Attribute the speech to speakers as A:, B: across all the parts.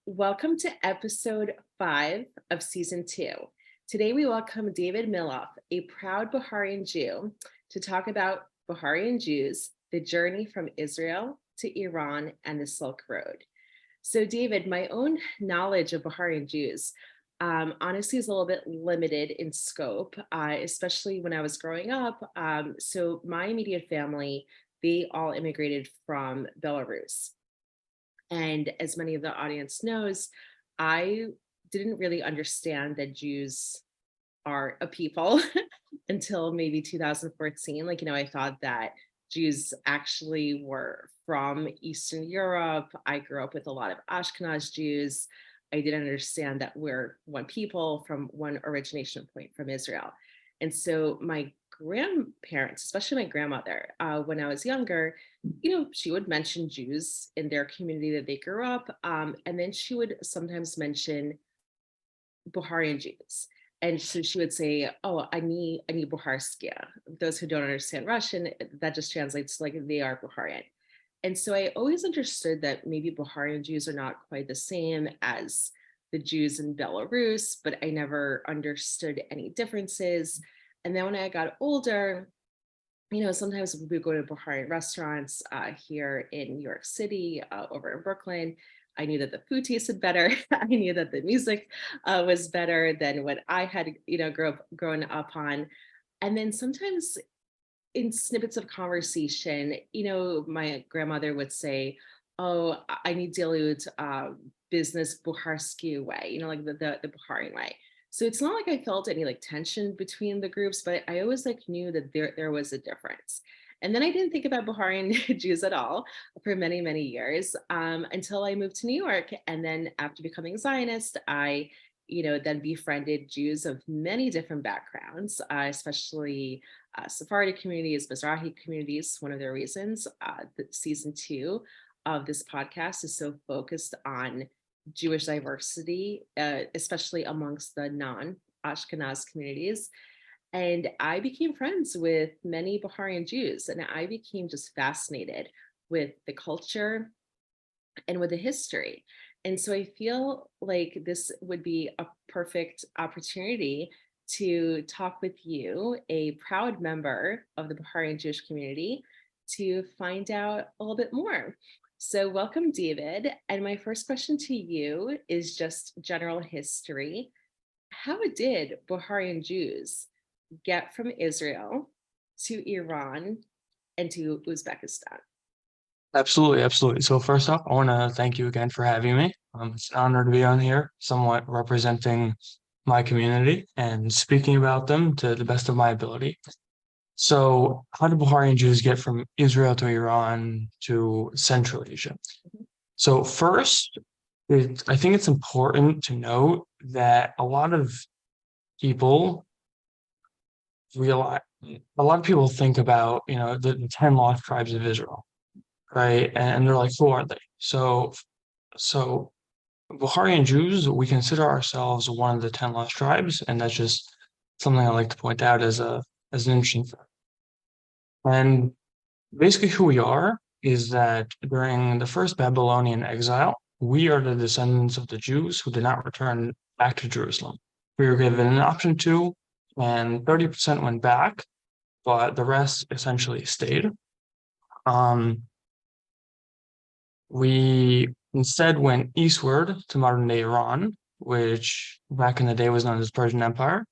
A: Welcome to episode 5 of season 2. Today we welcome David Milov, a proud Bukharian Jew, to talk about Bukharian Jews, the journey from Israel to Iran and the Silk Road. So, David, my own knowledge of Bukharian Jews honestly is a little bit limited in scope, especially when I was growing up. So, my immediate family, they all immigrated from Belarus. And as many of the audience knows, I didn't really understand that Jews are a people until maybe 2014. I thought that Jews actually were from Eastern Europe. I grew up with a lot of Ashkenaz Jews. I didn't understand that we're one people from one origination point from Israel. And so my grandparents, especially my grandmother, when I was younger, she would mention Jews in their community that they grew up. And then she would sometimes mention Bukharian Jews. And so she would say, "Oh, I need Bukharskia." Those who don't understand Russian, that just translates to like they are Bukharian. And so I always understood that maybe Bukharian Jews are not quite the same as the Jews in Belarus, but I never understood any differences. And then when I got older, sometimes we would go to Bukharian restaurants here in New York City, over in Brooklyn. I knew that the food tasted better. I knew that the music was better than what I had, grown up on. And then sometimes in snippets of conversation, my grandmother would say, "Oh, I need dilute business Bukharsky way," like the Bukharian way. So it's not like I felt any like tension between the groups, but I always like knew that there was a difference. And then I didn't think about Bukharian Jews at all for many, many years until I moved to New York. And then after becoming Zionist, I, then befriended Jews of many different backgrounds, especially Sephardic communities, Mizrahi communities. One of the reasons that season 2 of this podcast is so focused on Jewish diversity, especially amongst the non-Ashkenaz communities. And I became friends with many Bukharian Jews, and I became just fascinated with the culture and with the history. And so I feel like this would be a perfect opportunity to talk with you, a proud member of the Bukharian Jewish community, to find out a little bit more. So, welcome, David. And my first question to you is just general history. How did Bukharian Jews get from Israel to Iran and to Uzbekistan?
B: Absolutely, absolutely. So first off, I want to thank you again for having me. It's an honor to be on here, somewhat representing my community and speaking about them to the best of my ability. So, how did Bukharian Jews get from Israel to Iran to Central Asia? So first, I think it's important to note that people realize, a lot of people think about, the 10 lost tribes of Israel, right? And they're like, who are they? So Bukharian Jews, we consider ourselves one of the 10 lost tribes, and that's just something I like to point out as an interesting fact. And basically, who we are is that during the first Babylonian exile, we are the descendants of the Jews who did not return back to Jerusalem. We were given an option to, and 30% went back, but the rest essentially stayed. Um, we instead went eastward to modern day Iran, which back in the day was known as Persian Empire.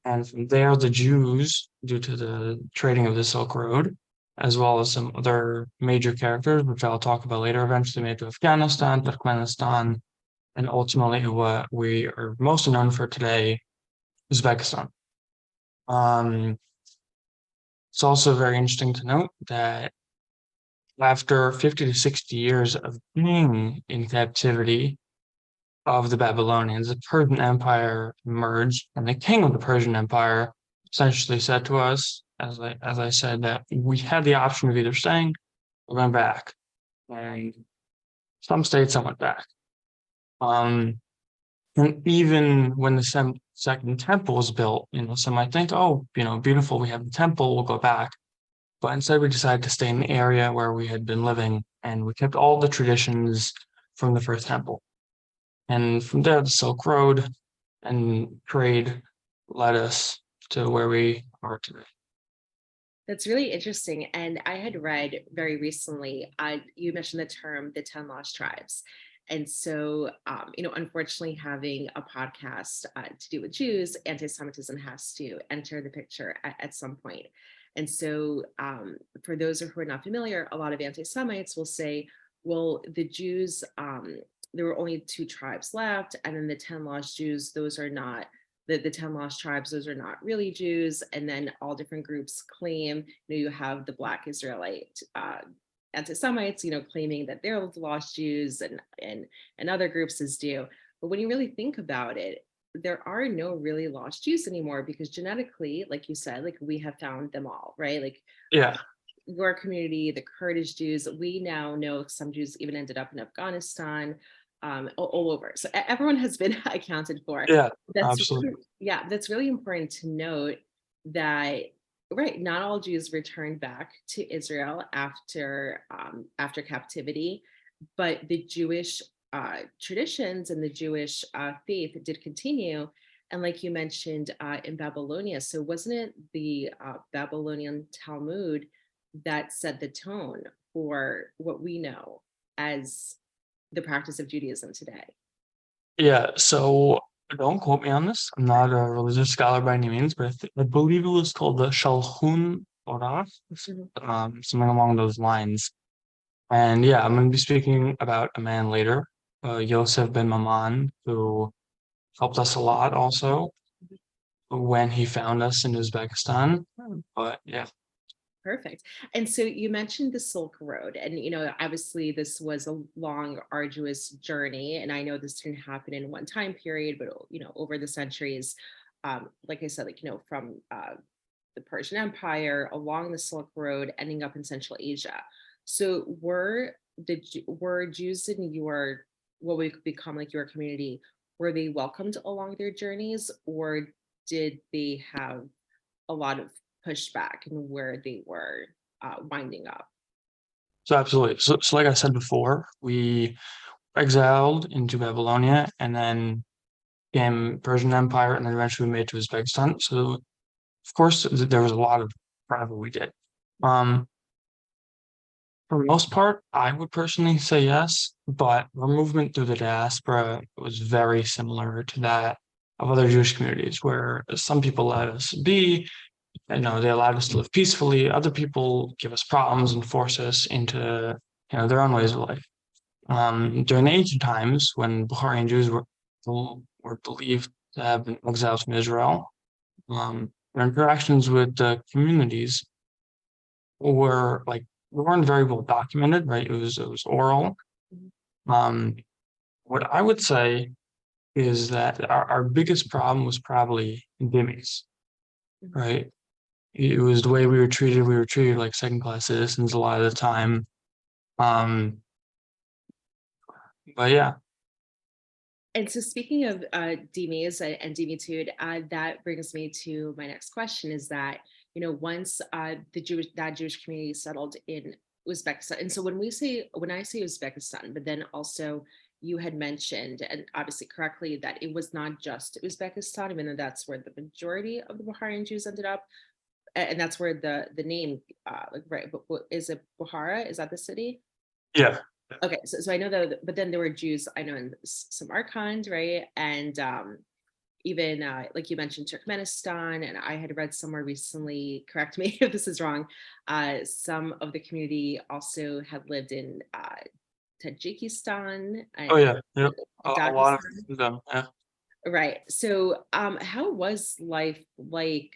B: And from there, the Jews, due to the trading of the Silk Road, as well as some other major characters, which I'll talk about later, eventually made to Afghanistan, Turkmenistan, and ultimately what we are most known for today, Uzbekistan. Um, it's also very interesting to note that after 50 to 60 years of being in captivity of the Babylonians, the Persian Empire emerged, and the king of the Persian Empire essentially said to us, as I said, that we had the option of either staying or going back. And some stayed, some went back. And even when the second temple was built, some might think, oh, beautiful, we have the temple, we'll go back. But instead, we decided to stay in the area where we had been living, and we kept all the traditions from the first temple. And from there, the Silk Road and trade led us to where we are today.
A: That's really interesting. And I had read very recently, you mentioned the term the 10 lost tribes. And so, unfortunately, having a podcast to do with Jews, anti-Semitism has to enter the picture at some point. And so, for those who are not familiar, a lot of anti-Semites will say, well, the Jews, there were only two tribes left, and then the 10 lost Jews, those are not the 10 lost tribes, those are not really Jews. And then all different groups claim, you have the Black Israelite anti-Semites, claiming that they're the lost Jews, and other groups as do. But when you really think about it, there are no really lost Jews anymore, because genetically, like you said, like we have found them all, right? Like
B: Yeah,
A: your community, the Kurdish Jews, we now know some Jews even ended up in Afghanistan, all over. So everyone has been accounted for.
B: yeah,
A: That's
B: absolutely.
A: yeah, that's really important to note that, right, not all Jews returned back to Israel after captivity, but the Jewish traditions and the Jewish faith did continue. And like you mentioned, in Babylonia, so wasn't it the Babylonian Talmud that set the tone for what we know as the practice of Judaism today?
B: Yeah, so don't quote me on this. I'm not a religious scholar by any means, but I believe it was called the Shalchun Torah,
A: Mhm.
B: something along those lines. And yeah, I'm going to be speaking about a man later, Yosef ben Maman, who helped us a lot also when he found us in Uzbekistan. But yeah,
A: Perfect. And so you mentioned the Silk Road, and obviously this was a long, arduous journey. And I know this didn't happen in one time period, but over the centuries, like I said, like from the Persian Empire along the Silk Road, ending up in Central Asia. So were Jews in your, what would become like your community, were they welcomed along their journeys, or did they have a lot of pushback and where they were winding up?
B: so absolutely. So like I said before, we exiled into Babylonia and then became Persian Empire and then eventually made to Uzbekistan. So of course there was a lot of travel we did. Um, For the most part, I would personally say yes, but our movement through the diaspora was very similar to that of other Jewish communities, where some people let us be, they allowed us to live peacefully. Other people give us problems and force us into, their own ways of life. During the ancient times, when Bukharian Jews were believed to have been exiled from Israel, their interactions with the communities were like we weren't very well documented, right? It was oral. Um, what I would say is that our biggest problem was probably dimmies,
A: Mhm.
B: right? It was the way we were treated. We were treated like second class citizens a lot of the time. Um, but yeah,
A: And so speaking of DMAs and DMitude, that brings me to my next question is that, once that Jewish community settled in Uzbekistan, and so when I say Uzbekistan, but then also you had mentioned, and obviously correctly, that it was not just Uzbekistan, even though that's where the majority of the Bukharian Jews ended up, and that's where the name, like, right, but is it Bukhara? Is that the city?
B: yeah,
A: Okay, so I know that, but then there were Jews I know in Samarkand, right? And even like you mentioned Turkmenistan, and I had read somewhere recently, correct me if this is wrong, some of the community also had lived in Tajikistan
B: oh
A: and
B: yeah, yep. A lot
A: Dagestan.
B: of them, yeah.
A: Right. So, how was life like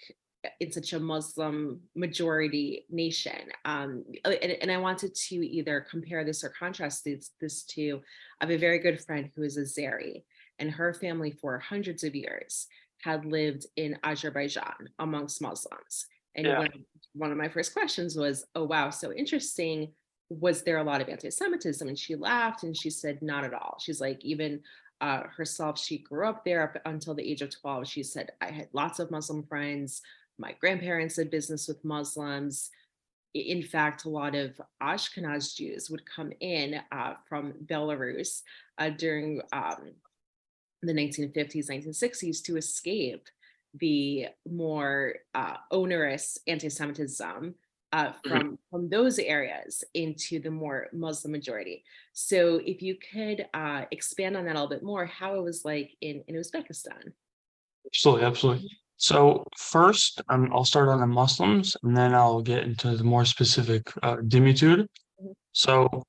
A: in such a Muslim majority nation? And I wanted to either compare this or contrast this to, I have a very good friend who is a Zeri, and her family for hundreds of years had lived in Azerbaijan amongst Muslims. And
B: Yeah.
A: one of my first questions was, "Oh wow, so interesting. Was there a lot of anti-Semitism?" And she laughed and she said, "Not at all." She's like, even herself, she grew up there up until the age of 12. She said, "I had lots of Muslim friends. My grandparents did business with Muslims. In fact, a lot of Ashkenaz Jews would come in from Belarus during in the 1950s, 1960s to escape the more onerous anti-Semitism from those areas into the more Muslim majority. So if you could expand on that a little bit more, how it was like in Uzbekistan.
B: Absolutely, absolutely. So first, I'll start on the Muslims, and then I'll get into the more specific dimitude.
A: Mhm.
B: So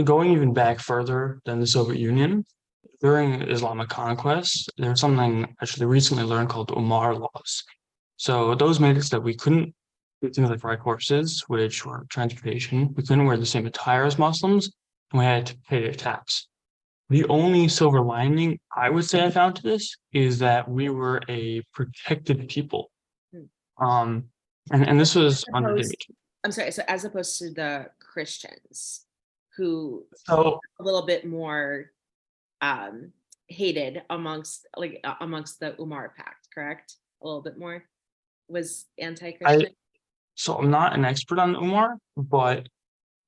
B: going even back further than the Soviet Union, during Islamic conquest, there's something actually recently learned called Umar laws. So those made it so that we couldn't do things like ride horses, which were transportation. We couldn't wear the same attire as Muslims, and we had to pay a tax. The only silver lining I would say I found to this is that we were a protected people.
A: Mm.
B: Um, and this was
A: As
B: under
A: opposed,
B: Dimitri.
A: I'm sorry, so as opposed to the Christians who
B: So
A: a little bit more um hated amongst the Umar Pact, correct? A little bit more was
B: I
A: anti-Christian.
B: so I'm not an expert on Umar, but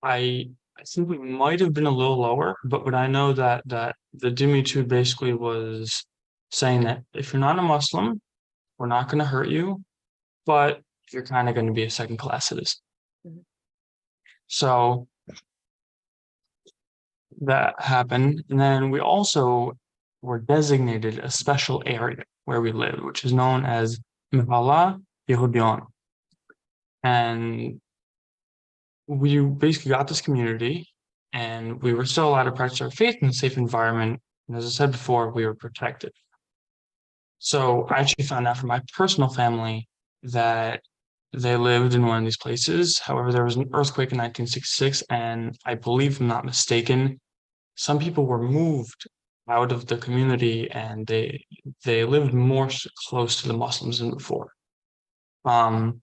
B: I think we might have been a little lower. But I know that the Dimitri basically was saying that if you're not a Muslim, we're not going to hurt you, but you're kind of going to be a second class citizen.
A: Mhm.
B: So that happened. And then we also were designated a special area where we lived, which is known as Mihalla Yehudion. And we basically got this community and we were still allowed to practice our faith in a safe environment. And as I said before, we were protected. So I actually found out from my personal family that they lived in one of these places. However, there was an earthquake in 1966, and I believe, if I'm not mistaken, some people were moved out of the community and they lived more close to the Muslims than before. Um,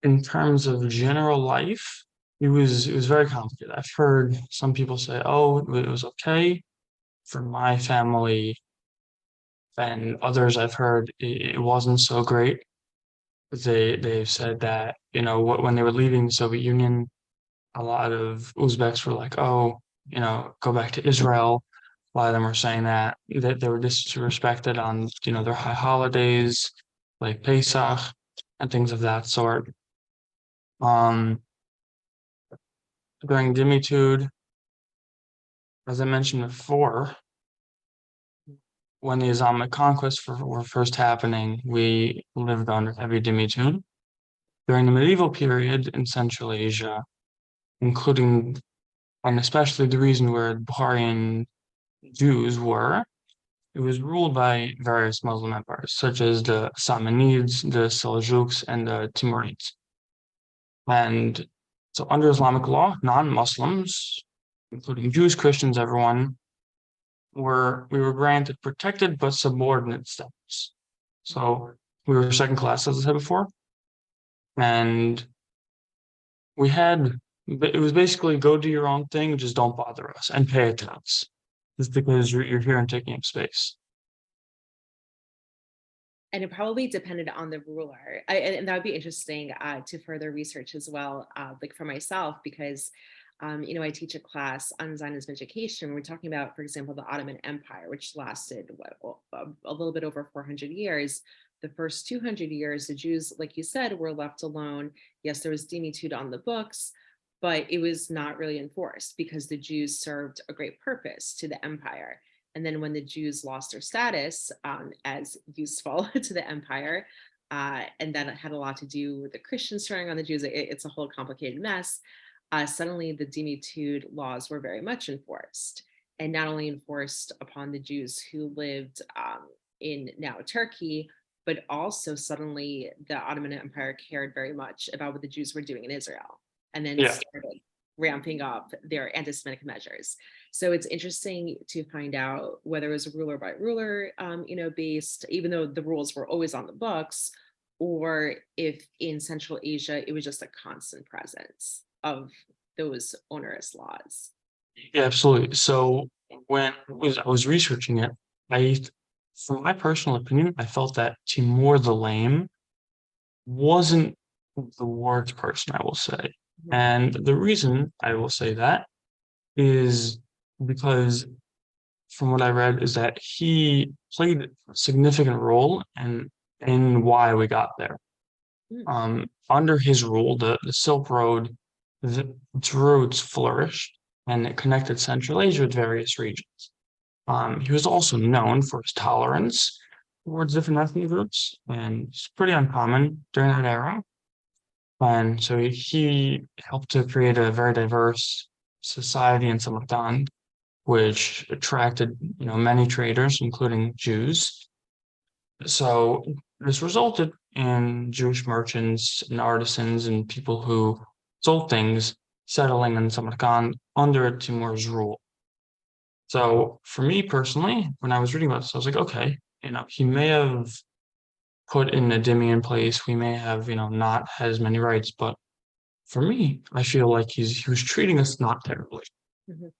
B: in terms of general life, it was very complicated. I've heard some people say, "Oh, it was okay for my family," and others I've heard it wasn't so great. They've said that when they were leaving the Soviet Union, a lot of Uzbeks were like, "Oh, go back to Israel." A lot of them were saying that they were disrespected on their high holidays like Pesach and things of that sort. Um, during Dimitude, as I mentioned before, when the Islamic conquests were first happening, we lived under heavy Dimitude. During the medieval period in Central Asia, including and especially the region where Bukharian Jews were, it was ruled by various Muslim empires, such as the Samanids, the Seljuks, and the Timurids. And so, under Islamic law, non-Muslims, including Jews, Christians, everyone, we were granted protected but subordinate status. So we were second class, as I said before, and we had it was basically go do your own thing, just don't bother us and pay a tax. Just because you're here and taking up space.
A: And it probably depended on the ruler. And that would be interesting to further research as well, like for myself, because, I teach a class on Zionism education. We're talking about, for example, the Ottoman Empire, which lasted a little bit over 400 years. The first 200 years, the Jews, like you said, were left alone. Yes, there was dimitude on the books, but it was not really enforced because the Jews served a great purpose to the empire. And then when the Jews lost their status as useful to the empire, and that had a lot to do with the Christians turning on the Jews, it's a whole complicated mess. Suddenly, the dimitude laws were very much enforced, and not only enforced upon the Jews who lived in now Turkey, but also suddenly the Ottoman Empire cared very much about what the Jews were doing in Israel, and then
B: Yeah,
A: started ramping up their anti-Semitic measures. So it's interesting to find out whether it was ruler by ruler, based, even though the rules were always on the books, or if in Central Asia it was just a constant presence of those onerous laws.
B: yeah, absolutely. So when I was researching it, I, from my personal opinion, I felt that Timur the Lame wasn't the worst person, I will say.
A: Mhm.
B: And the reason I will say that is because from what I read is that he played a significant role in why we got there.
A: Mm.
B: Under his rule, the Silk Road, its roads flourished and it connected Central Asia with various regions. He was also known for his tolerance towards different ethnic groups, and it's pretty uncommon during that era. And so he helped to create a very diverse society in Samarkand, which attracted, many traders, including Jews. So this resulted in Jewish merchants and artisans and people who sold things settling in Samarkand under Timur's rule. So for me personally, when I was reading about this, I was like, okay, he may have put in a dhimmi in place. We may have, not had as many rights, but for me, I feel like he was treating us not terribly.
A: Mhm.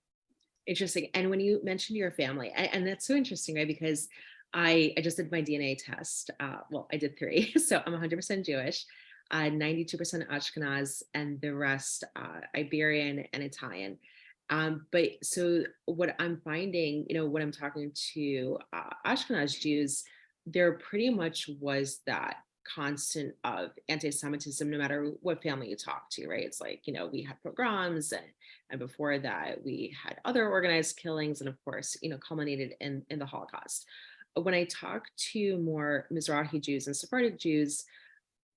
A: Interesting. And when you mentioned your family, and that's so interesting, right? Because I just did my DNA test. Well, I did three, so I'm 100% Jewish, 92% Ashkenaz, and the rest Iberian and Italian. But so what I'm finding, when I'm talking to Ashkenaz Jews, there pretty much was that constant of anti-Semitism, no matter what family you talk to, right? It's like, we had pogroms, and before that, we had other organized killings, and of course, culminated in the Holocaust. When I talk to more Mizrahi Jews and Sephardic Jews,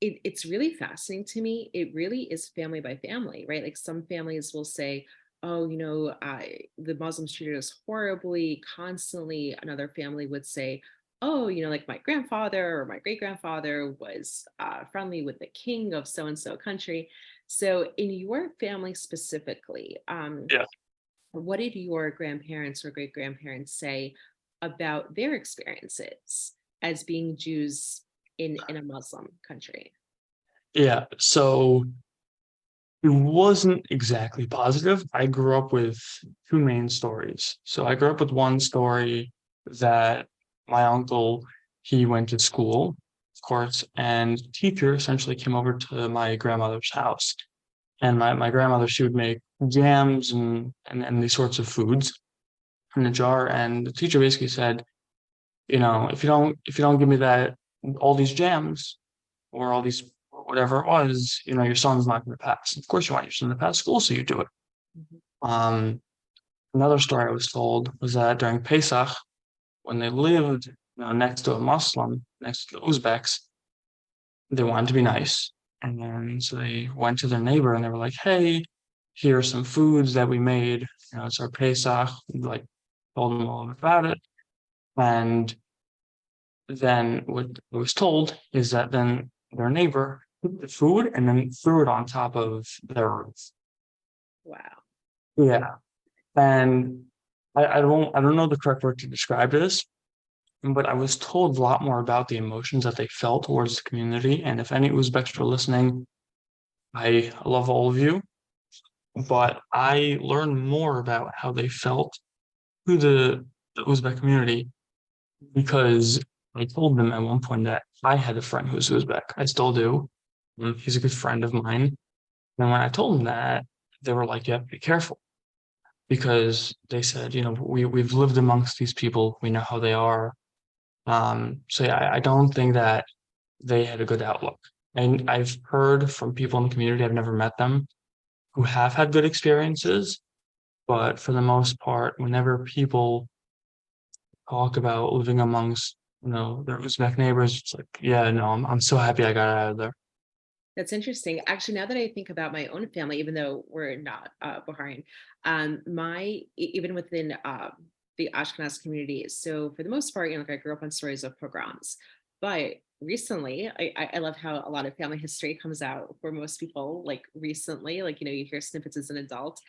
A: it's really fascinating to me. It really is family by family, right? Like some families will say, oh, the Muslims treated us horribly, constantly. Another family would say, oh, like my grandfather or my great grandfather was friendly with the king of so and so country. So, in your family specifically,
B: Yeah.
A: what did your grandparents or great grandparents say about their experiences as being Jews in a Muslim country?
B: Yeah. So it wasn't exactly positive. I grew up with two main stories. So I grew up with one story that my uncle, he went to school, of course, and teacher essentially came over to my grandmother's house. And my grandmother, she would make jams and these sorts of foods in a jar. And the teacher basically said, if you don't give me that all these jams or all these whatever it was, your son's not going to pass. Of course, you want your son to pass school, so you do it.
A: Mhm.
B: Um, Another story I was told was that during Pesach, when they lived, next to a Muslim, next to the Uzbeks, they wanted to be nice, and then so they went to their neighbor and they were like, "Hey, here are some foods that we made. It's our Pesach." Like, told them all about it, and then what I was told is that then their neighbor took the food and then threw it on top of their roof.
A: Wow.
B: Yeah. And I don't know the correct word to describe this, but I was told a lot more about the emotions that they felt towards the community. And if any Uzbeks are listening, I love all of you. But I learned more about how they felt to the Uzbek community because I told them at one point that I had a friend who's Uzbek. I still do. He's a good friend of mine. And when I told them that, they were like, "You have to be careful," because they said, we've lived amongst these people, we know how they are. So yeah, I don't think that they had a good outlook. And I've heard from people in the community, I've never met them, who have had good experiences, but for the most part, whenever people talk about living amongst, their Uzbek neighbors, it's like, yeah, no, I'm so happy I got out of there.
A: That's interesting. Actually, now that I think about my own family, even though we're not Bukharian, even within the Ashkenaz community. So for the most part, like I grew up on stories of pogroms, but recently, I love how a lot of family history comes out for most people. Like recently, like you hear snippets as an adult.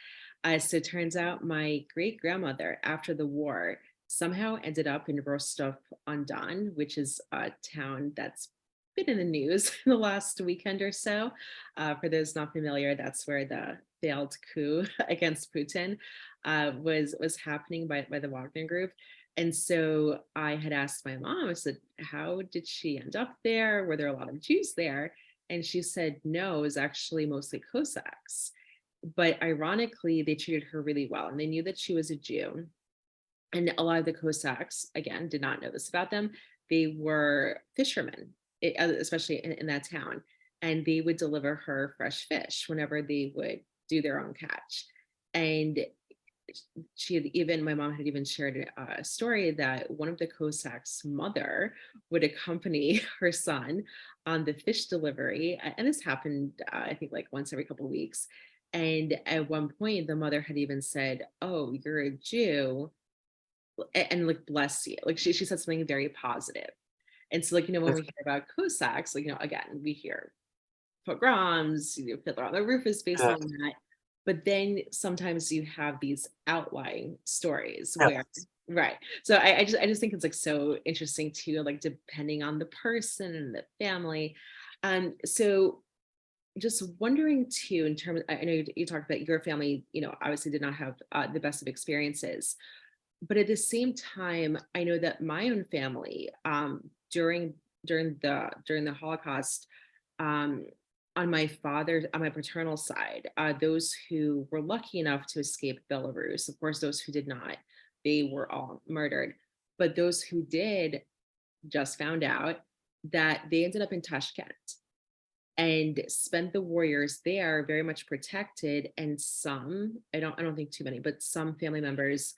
A: So it turns out my great grandmother, after the war, somehow ended up in Rostov on Don, which is a town that's been in the news in the last weekend or so. For those not familiar, that's where the failed coup against Putin was happening by the Wagner Group. And so I had asked my mom, I said, how did she end up there? Were there a lot of Jews there? And she said, no, it was actually mostly Cossacks. But ironically, they treated her really well, and they knew that she was a Jew. And a lot of the Cossacks, again, did not know this about them. They were fishermen, especially in that town, and they would deliver her fresh fish whenever they would do their own catch. And my mom had even shared a story that one of the Cossacks' mother would accompany her son on the fish delivery. And this happened, I think, like once every couple of weeks. And at one point, the mother had even said, "Oh, you're a Jew," and like, "Bless you." Like she said something very positive. And so, like, when we hear about Cossacks, like, again, we hear pogroms, Fiddler on the Roof is based
B: Yeah,
A: on that. But then sometimes you have these outlying stories
B: yeah.
A: where, right. So I just think it's like so interesting too, like depending on the person and the family. So just wondering too, in terms, I know you talked about your family, obviously did not have the best of experiences, but at the same time, I know that my own family, during the Holocaust, um, on my paternal side, those who were lucky enough to escape Belarus, of course, those who did not, they were all murdered. But those who did just found out that they ended up in Tashkent and spent the warriors there very much protected. And some, I don't think too many, but some family members,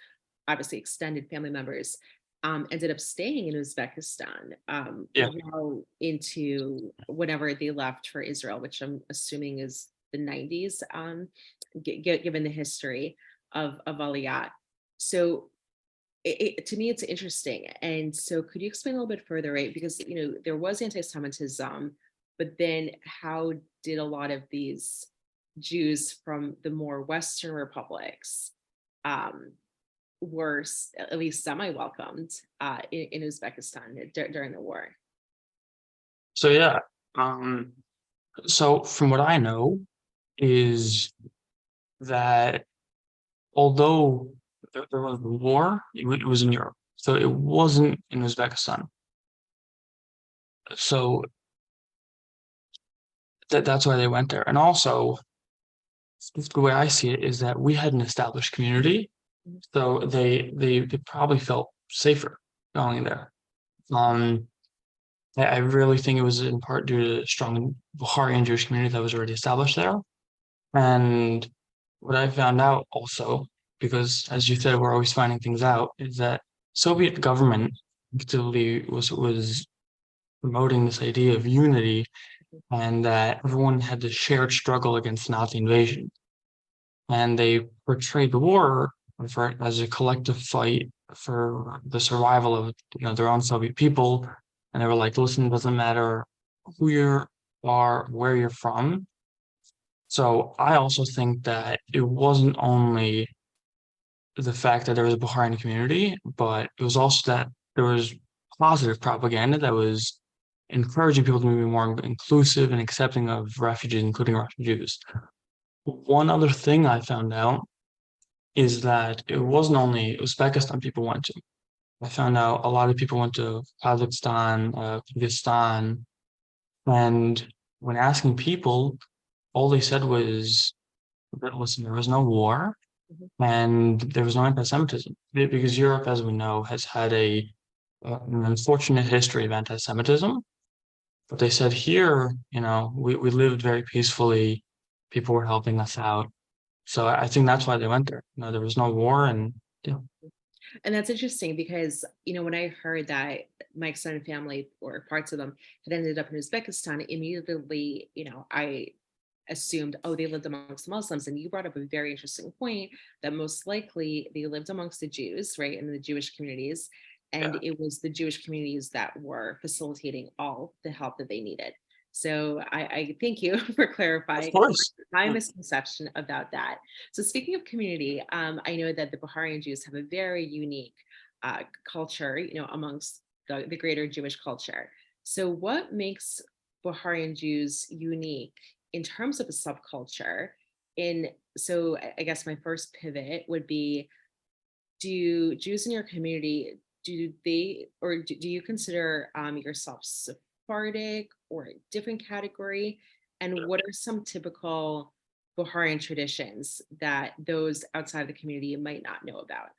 A: obviously extended family members, ended up staying in Uzbekistan,
B: Yeah.
A: well into whenever they left for Israel, which I'm assuming is the 90s, given the history of Aliyah. So to me, it's interesting. And so could you explain a little bit further, right? Because, there was anti-Semitism, but then how did a lot of these Jews from the more Western republics, um, were at least semi-welcomed in Uzbekistan during the war?
B: So yeah. Um, so from what I know is that although there was a war, it was in Europe. So it wasn't in Uzbekistan. So that's why they went there. And also, the way I see it is that we had an established community,
A: Mhm.
B: so they probably felt safer going there. Um, I really think it was in part due to the strong Bukharian Jewish community that was already established there. And what I found out also, because as you said, we're always finding things out, is that Soviet government actively was promoting this idea of unity and that everyone had this shared struggle against Nazi invasion. And they portrayed the war as a collective fight for the survival of their own Soviet people. And they were like, listen, it doesn't matter who you are, where you're from. So I also think that it wasn't only the fact that there was a Bukharian community, but it was also that there was positive propaganda that was encouraging people to be more inclusive and accepting of refugees, including Russian Jews. One other thing I found out is that it wasn't only Uzbekistan people went to. I found out a lot of people went to Tajikistan, Tajikistan, and when asking people, all they said was, listen, there was no war
A: Mhm.
B: and there was no anti-Semitism because Europe, as we know, has had an unfortunate history of anti-Semitism. But they said here, we lived very peacefully. People were helping us out. So I think that's why they went there. There was no war and yeah.
A: And that's interesting because, when I heard that my extended family or parts of them had ended up in Uzbekistan, immediately, I assumed, oh, they lived amongst Muslims. And you brought up a very interesting point that most likely they lived amongst the Jews, right, in the Jewish communities. And
B: Yeah,
A: it was the Jewish communities that were facilitating all the help that they needed. So I thank you for
B: of
A: clarifying
B: course.
A: my
B: Yeah.
A: misconception about that. So speaking of community, I know that the Bukharian Jews have a very unique culture, amongst the greater Jewish culture. So what makes Bukharian Jews unique in terms of a subculture? So I guess my first pivot would be: do Jews in your community, do you consider yourself Sephardic or a different category? And what are some typical Bukharian traditions that those outside the community might not know about?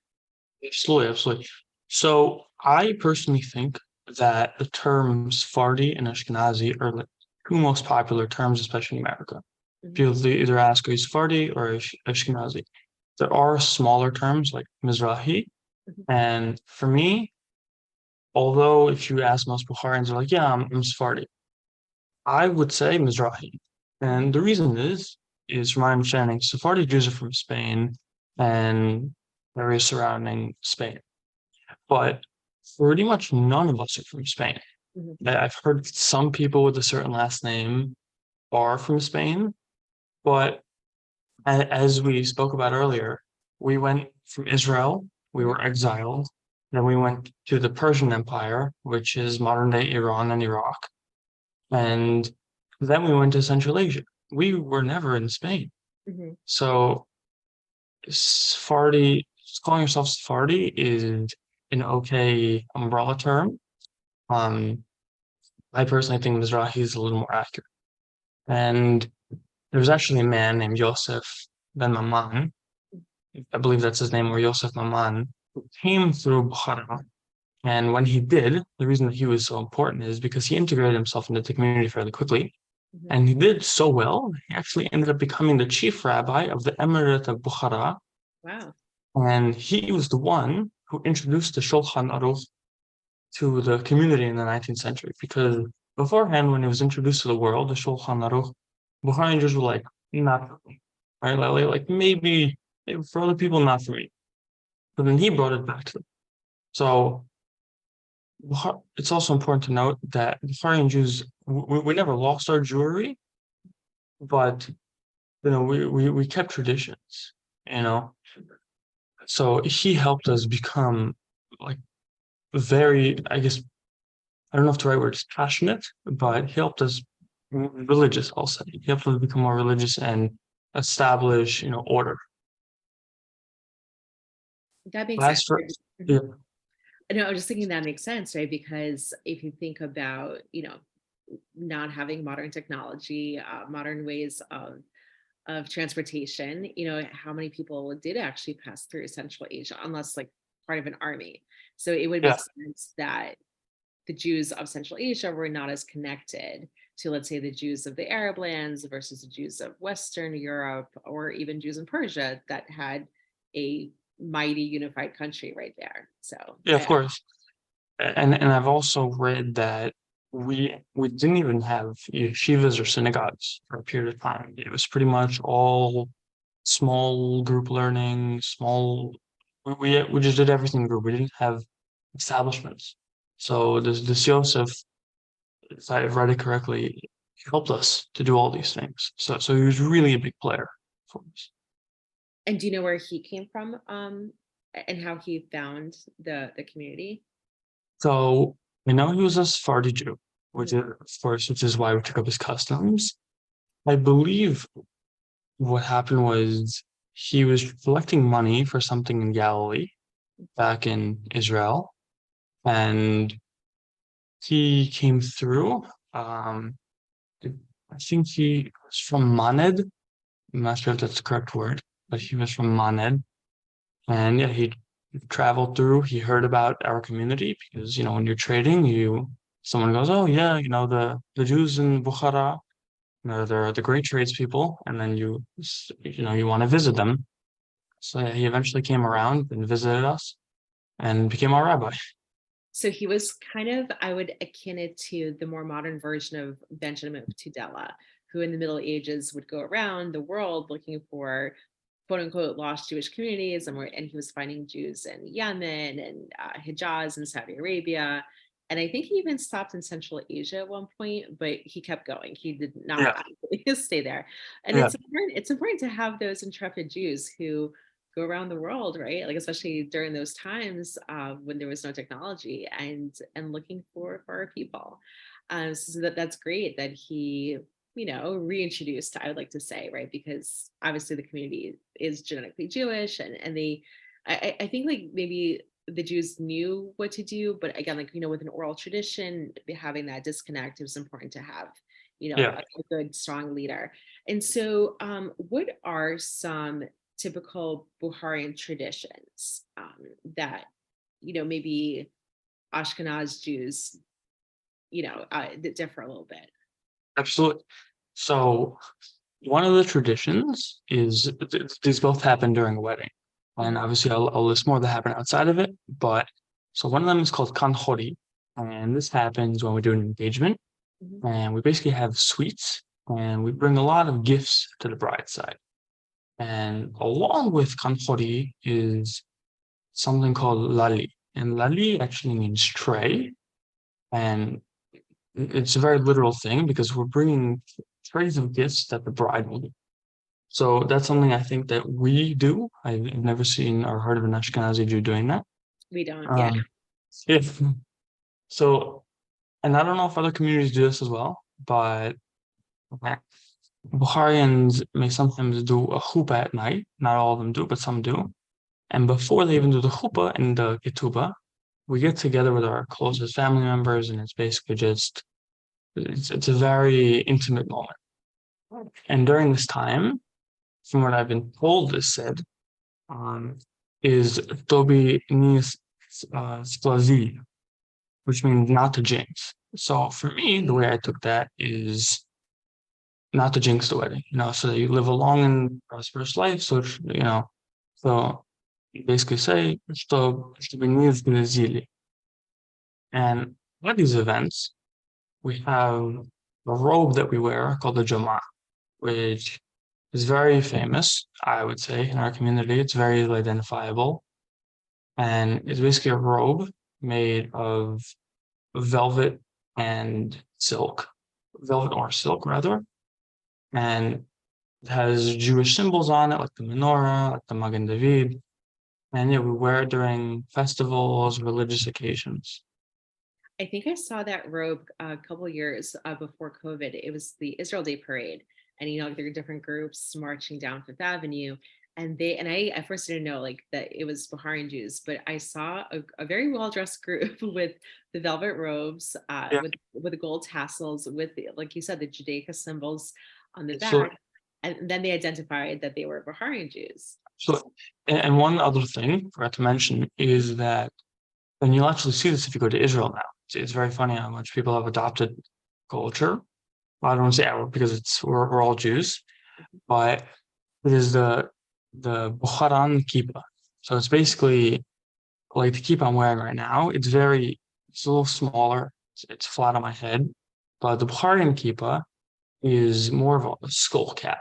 B: Absolutely, absolutely. So I personally think that the terms Sephardi and Ashkenazi are like two most popular terms, especially in America.
A: Mhm,
B: People either ask, are you Sephardi or Ashkenazi? There are smaller terms like Mizrahi.
A: mhm,
B: And for me, although if you ask most Bukharians, they're like, yeah, I'm Sephardi. I would say Mizrahi.
A: mhm,
B: And the reason is from my understanding, Sephardi Jews are from Spain and areas surrounding Spain. But pretty much none of us are from Spain.
A: mhm,
B: I've heard some people with a certain last name are from Spain, but as we spoke about earlier, we went from Israel, we
A: mhm.
B: were exiled, then we went to the Persian Empire, which is modern day Iran and Iraq, and then we went to Central Asia. We were never in Spain.
A: Mhm.
B: So Sephardi, calling yourself Sephardi is an okay umbrella term. Um, I personally think Mizrahi is a little more accurate. And there was actually a man named Yosef ben Maman, I believe that's his name, or Yosef Maman, who came through Bukhara. And when he did, the reason that he was so important is because he integrated himself into the community fairly quickly.
A: Mhm.
B: And he did so well, he actually ended up becoming the chief rabbi of the Emirate of Bukhara.
A: Wow.
B: And he was the one who introduced the Shulchan Aruch to the community in the 19th century. Because beforehand, when it was introduced to the world, the Shulchan Aruch, Bukharian Jews were like, not for me, right? Like maybe for other people, not for me. But then he brought it back to them. So it's also important to note that Bukharian Jews, we never lost our Jewry, but we kept traditions, you know. So he helped us become like very, I guess, I don't know if the right word is passionate, but he helped us religious, I'll say. He helped us become more religious and establish, order.
A: That makes sense.
B: As for,
A: Mhm.
B: yeah,
A: No, I was just thinking that makes sense, right? Because if you think about, not having modern technology, modern ways of transportation, how many people did actually pass through Central Asia, unless like part of an army. So it would
B: yeah,
A: make sense that the Jews of Central Asia were not as connected to, let's say, the Jews of the Arab lands versus the Jews of Western Europe, or even Jews in Persia that had a mighty unified country right there. So
B: yeah, of course. And I've also read that we didn't even have yeshivas or synagogues for a period of time. It was pretty much all small group learning, small. We just did everything in group. We didn't have establishments. So this Yosef, if I've read it correctly, helped us to do all these things. So he was really a big player for us.
A: and do you know where he came from, and how he found the community?
B: So I know he was a Sephardi Jew, which
A: Mhm.
B: is of course, which is why we took up his customs. I believe what happened was he was collecting money for something in Galilee back in Israel, and he came through. Um, I think he was from Maned. I'm not sure if that's the correct word, but he was from Maned. And yeah, he traveled through. He heard about our community because, when you're trading, someone goes, oh yeah, the Jews in Bukhara, they're the great tradespeople, and then you want to visit them. So yeah, he eventually came around and visited us and became our rabbi.
A: So he was kind of, I would akin it to the more modern version of Benjamin of Tudela, who in the Middle Ages would go around the world looking for quote unquote lost Jewish communities, and he was finding Jews in Yemen and Hijaz and Saudi Arabia. And I think he even stopped in Central Asia at one point, but he kept going. He did not
B: Yeah,
A: actually stay there. And
B: yeah,
A: it's important to have those intrepid Jews who go around the world, right? Like especially during those times when there was no technology, and looking for our people. So that's great that he reintroduced, I would like to say, right? Because obviously the community is genetically Jewish, and I think like maybe the Jews knew what to do, but again, like with an oral tradition, having that disconnect, it was important to have
B: Yeah.
A: a good, strong leader. And so, what are some typical Bukharian traditions that, maybe Ashkenaz Jews, that differ a little bit?
B: Absolutely. So one of the traditions is these both happen during a wedding. And
A: Mhm,
B: obviously I'll list more that happen outside of it. But so one of them is called Kanhori. And this happens when we do an engagement.
A: mhm.
B: And we basically have sweets and we bring a lot of gifts to the bride's side. And along with Kanhori is something called lali. And lali actually means tray. And it's a very literal thing because we're bringing trays of gifts that the bride will get. So that's something I think that we do. I've never seen or heard of an Ashkenazi Jew doing that.
A: We don't, yeah.
B: Um, if so, and I don't know if other communities do this as well, but Bukharians may sometimes do a chuppah at night. Not all of them do, but some do. And before they even do the chuppah and the ketubah, we get together with our closest family members, and it's basically just it's a very intimate moment. And during this time, from what I've been told is said, um, is Toby Nis Splazi, which means not to jinx. So for me, the way I took that is not to jinx the wedding, so that you live a long and prosperous life. So, so you basically say, что не сгрозили. And at these events, we have a robe that we wear called the Jama, which is very famous, I would say, in our community. It's very identifiable. And it's basically a robe made of velvet and silk, velvet or silk rather. And it has Jewish symbols on it, like the menorah, like the Magen David. And yeah, we wear it during festivals, religious occasions.
A: I think I saw that robe a couple years before COVID. It was the Israel Day parade, and there are different groups marching down Fifth Avenue, and I at first didn't know like that it was Bukharian Jews, but I saw a very well dressed group with the velvet robes,
B: Yeah,
A: with the gold tassels, with like you said, the Judaica symbols on the
B: so
A: back, and then they identified that they were Bukharian Jews.
B: so and one other thing I forgot to mention is that, and you'll actually see this if you go to Israel now. It's very funny how much people have adopted culture. I don't want to say our because we're all Jews, but it is the Bukharan kippah. So it's basically like the kippah I'm wearing right now. It's a little smaller. It's flat on my head, but the Bukharian kippah is more of a skull cap,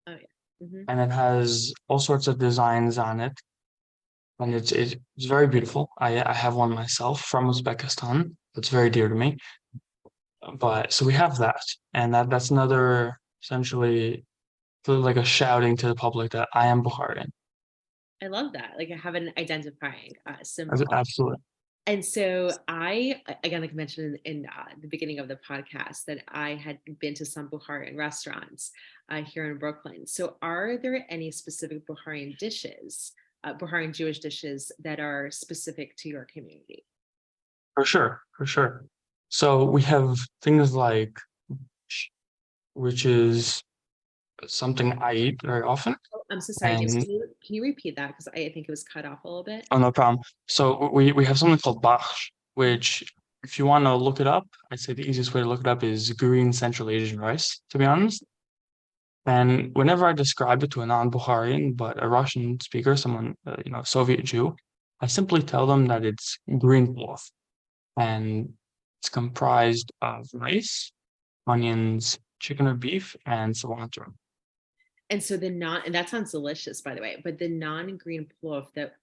A: Oh yeah. Hmm.
B: and it has all sorts of designs on it, and it's very beautiful. I have one myself from Uzbekistan. It's very dear to me. But so we have that, and that's another essentially sort of like a shouting to the public that I am Bukharian.
A: I love that. Like I have an identifying symbol.
B: Absolutely.
A: And so again, like I mentioned in the beginning of the podcast, that I had been to some Bukharian restaurants here in Brooklyn. So are there any specific Bukharian Jewish dishes that are specific to your community?
B: For sure, for sure. So we have things like, which is something I eat very often,
A: Oh, I'm so sorry, James.
B: and
A: Can you repeat that? Because I think it was cut off a little bit.
B: oh, no problem. So we have something called baksh, which if you want to look it up, I'd say the easiest way to look it up is green Central Asian rice, to be honest. And whenever I describe it to a non-Bukharian, but a Russian speaker, someone, Soviet Jew, I simply tell them that it's green cloth, and it's comprised of rice, onions, chicken or beef, and cilantro.
A: And so and that sounds delicious, by the way, but the non-green plof that,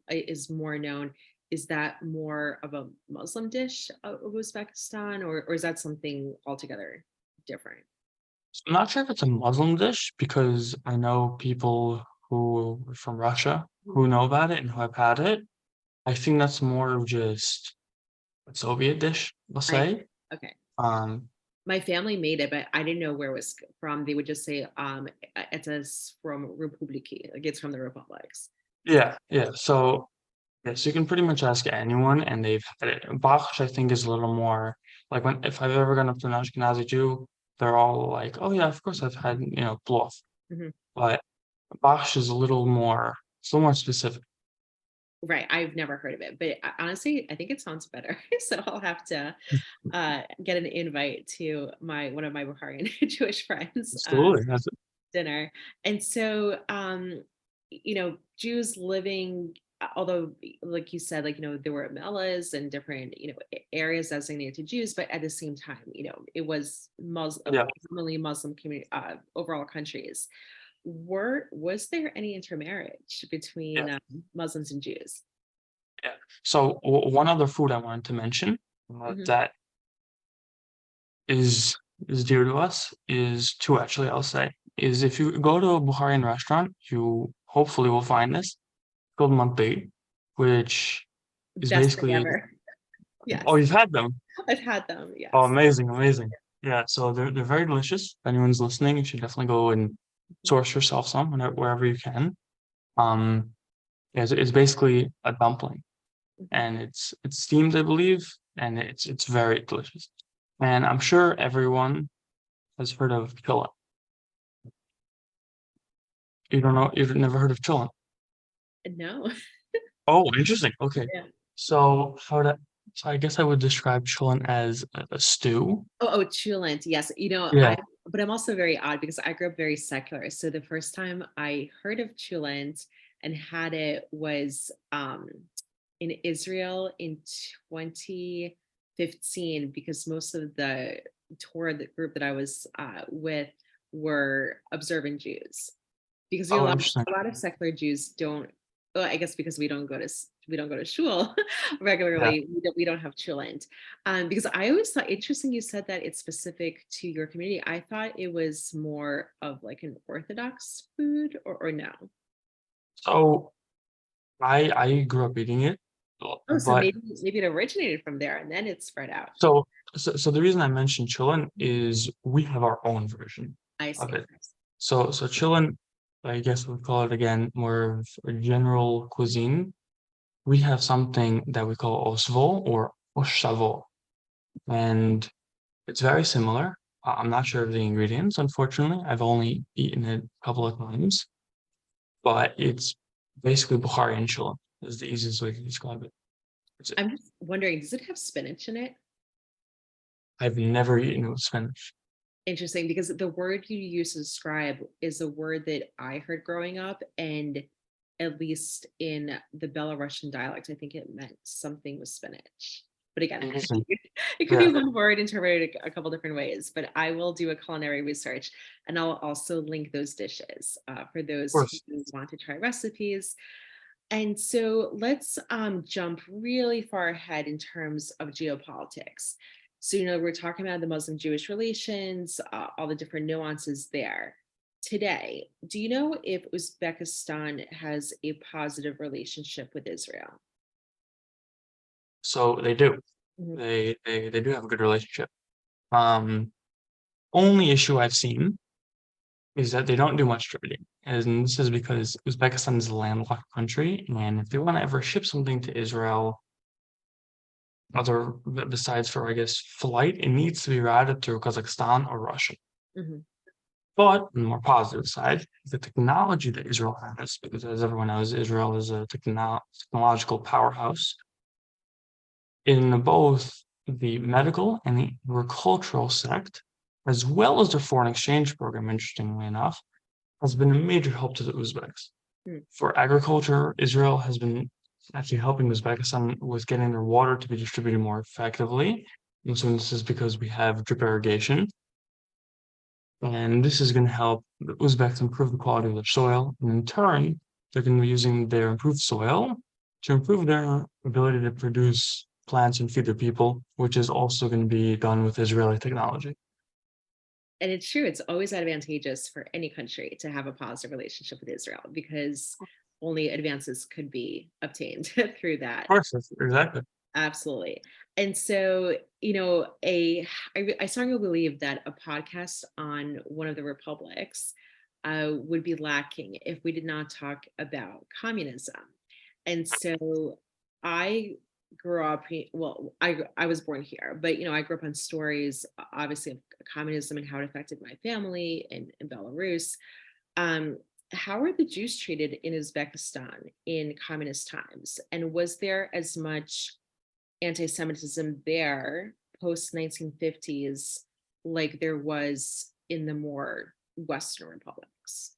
A: is more known, is that more of a Muslim dish of Uzbekistan, or is that something altogether different?
B: I'm not sure if it's a Muslim dish because I know people who are from Russia who
A: Mhm.
B: know about it and who have had it. I think that's more of just a Soviet dish, let's
A: I
B: say.
A: Okay.
B: Um,
A: My family made it, but I didn't know where it was from. They would just say, it's from Republiki, like it's from the republics.
B: yeah, yeah. So yes, you can pretty much ask anyone, and they've had it. Bach, I think, is a little more like when if I've ever gone up to an Ashkenazi Jew, they're all like, oh yeah, of course I've had, plov.
A: Mhm.
B: But borscht is a little more, it's a little more specific.
A: Right, I've never heard of it, but honestly, I think it sounds better. So I'll have to get an invite to my one of my Bukharian Jewish friends
B: Absolutely. That's it.
A: dinner. And so, Jews living, although, like you said, like, there were Mellas and different, areas designated to Jews, but at the same time, it was
B: Yeah.
A: predominantly Muslim community, overall countries. Was there any intermarriage
B: Yeah.
A: between Muslims and Jews?
B: Yeah. So one other food I wanted to mention
A: Hmm.
B: that is is dear to us is two actually I'll say is if you go to a Bukharian restaurant, you hopefully will find this called mantı, which is
A: Best thing
B: basically
A: ever.
B: oh
A: Yes,
B: you've had them.
A: I've had them.
B: Oh
A: Yes.
B: amazing, amazing. Yeah, so they're very delicious. If anyone's listening, you should definitely go and source yourself some wherever you can. Um yeah, it's basically a dumpling
A: Mhm.
B: and it's steamed, I believe, and it's very delicious. And I'm sure everyone has heard of chilla. You don't know, you've never heard of chilla.
A: No.
B: Oh, interesting. Okay.
A: Yeah.
B: So so I guess I would describe chillin as a stew.
A: Oh, Chulant. Yes.
B: Yeah.
A: But I'm also very odd because I grew up very secular. So the first time I heard of Chulant and had it was in Israel in 2015 because most of the the group that I was with were observant Jews. Because
B: Oh, interesting.
A: a lot of secular Jews don't. Well, I guess because we don't go to shul
B: Yeah.
A: regularly, we don't have chulent. Because I always thought interesting you said that it's specific to your community. I thought it was more of like an Orthodox food, or no?
B: So I grew up eating it,
A: Oh, so
B: but
A: maybe it originated from there and then it spread out.
B: so so the reason I mentioned chillin is we have our own version
A: I
B: of
A: see.
B: it. So chillin, I guess we'll call it again more of a general cuisine. We have something that we call osvo or oshavo, and it's very similar. I'm not sure of the ingredients, unfortunately. I've only eaten it a couple of times, but it's basically Bukharian chillin is the easiest way to describe it. It's,
A: I'm just wondering, does it have spinach in it?
B: I've never eaten it with spinach.
A: Interesting, because the word you use to describe is a word that I heard growing up, and at least in the Belarusian dialect, I think it meant something with spinach. But again,
B: Interesting.
A: it could
B: Yeah,
A: be
B: of
A: one word interpreted a couple different ways. But I will do a culinary research, and I'll also link those dishes for those
B: course.
A: who want to try recipes. And so let's jump really far ahead in terms of geopolitics. So, we're talking about the Muslim Jewish relations, all the different nuances there. Today, do you know if Uzbekistan has a positive relationship with Israel?
B: So they do.
A: Mhm.
B: They do have a good relationship. Um, Only issue I've seen is that they don't do much trading. And this is because Uzbekistan is a landlocked country, and if they want to ever ship something to Israel, besides for I guess flight, it needs to be routed through Kazakhstan or Russia.
A: Mhm.
B: But on the more positive side, the technology that Israel has, because as everyone knows, Israel is a technological powerhouse in both the medical and the agricultural sect, as well as their foreign exchange program, interestingly enough, has been a major help to the Uzbeks.
A: Mm.
B: For agriculture, Israel has been actually helping Uzbekistan with getting their water to be distributed more effectively. And so this is because we have drip irrigation. And this is going to help the Uzbeks improve the quality of their soil. And in turn, they're going to be using their improved soil to improve their ability to produce plants and feed their people, which is also going to be done with Israeli technology.
A: And it's true, it's always advantageous for any country to have a positive relationship with Israel because only advances could be obtained through
B: Of
A: that.
B: course, exactly.
A: Absolutely. And so, I strongly believe that a podcast on one of the republics would be lacking if we did not talk about communism. And so I grew up, well, I was born here, but I grew up on stories, obviously, of communism and how it affected my family in Belarus. Um, how were the Jews treated in Uzbekistan in communist times? And was there as much anti-Semitism there post 1950s like there was in the more Western republics?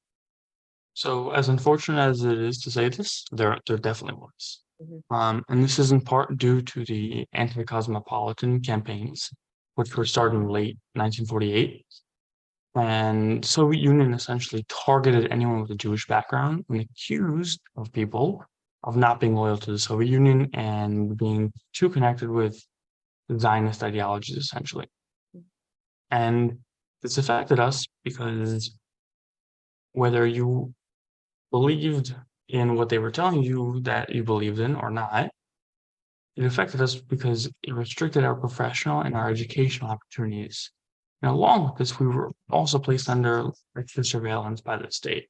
B: So as unfortunate as it is to say this, there definitely was.
A: Mhm.
B: And this is in part due to the anti-cosmopolitan campaigns, which were started in late 1948. And Soviet Union essentially targeted anyone with a Jewish background and accused of people of not being loyal to the Soviet Union and being too connected with Zionist ideologies, essentially. And this affected us because whether you believed in what they were telling you that you believed in or not, it affected us because it restricted our professional and our educational opportunities. And along with this, we were also placed under extra surveillance by the state,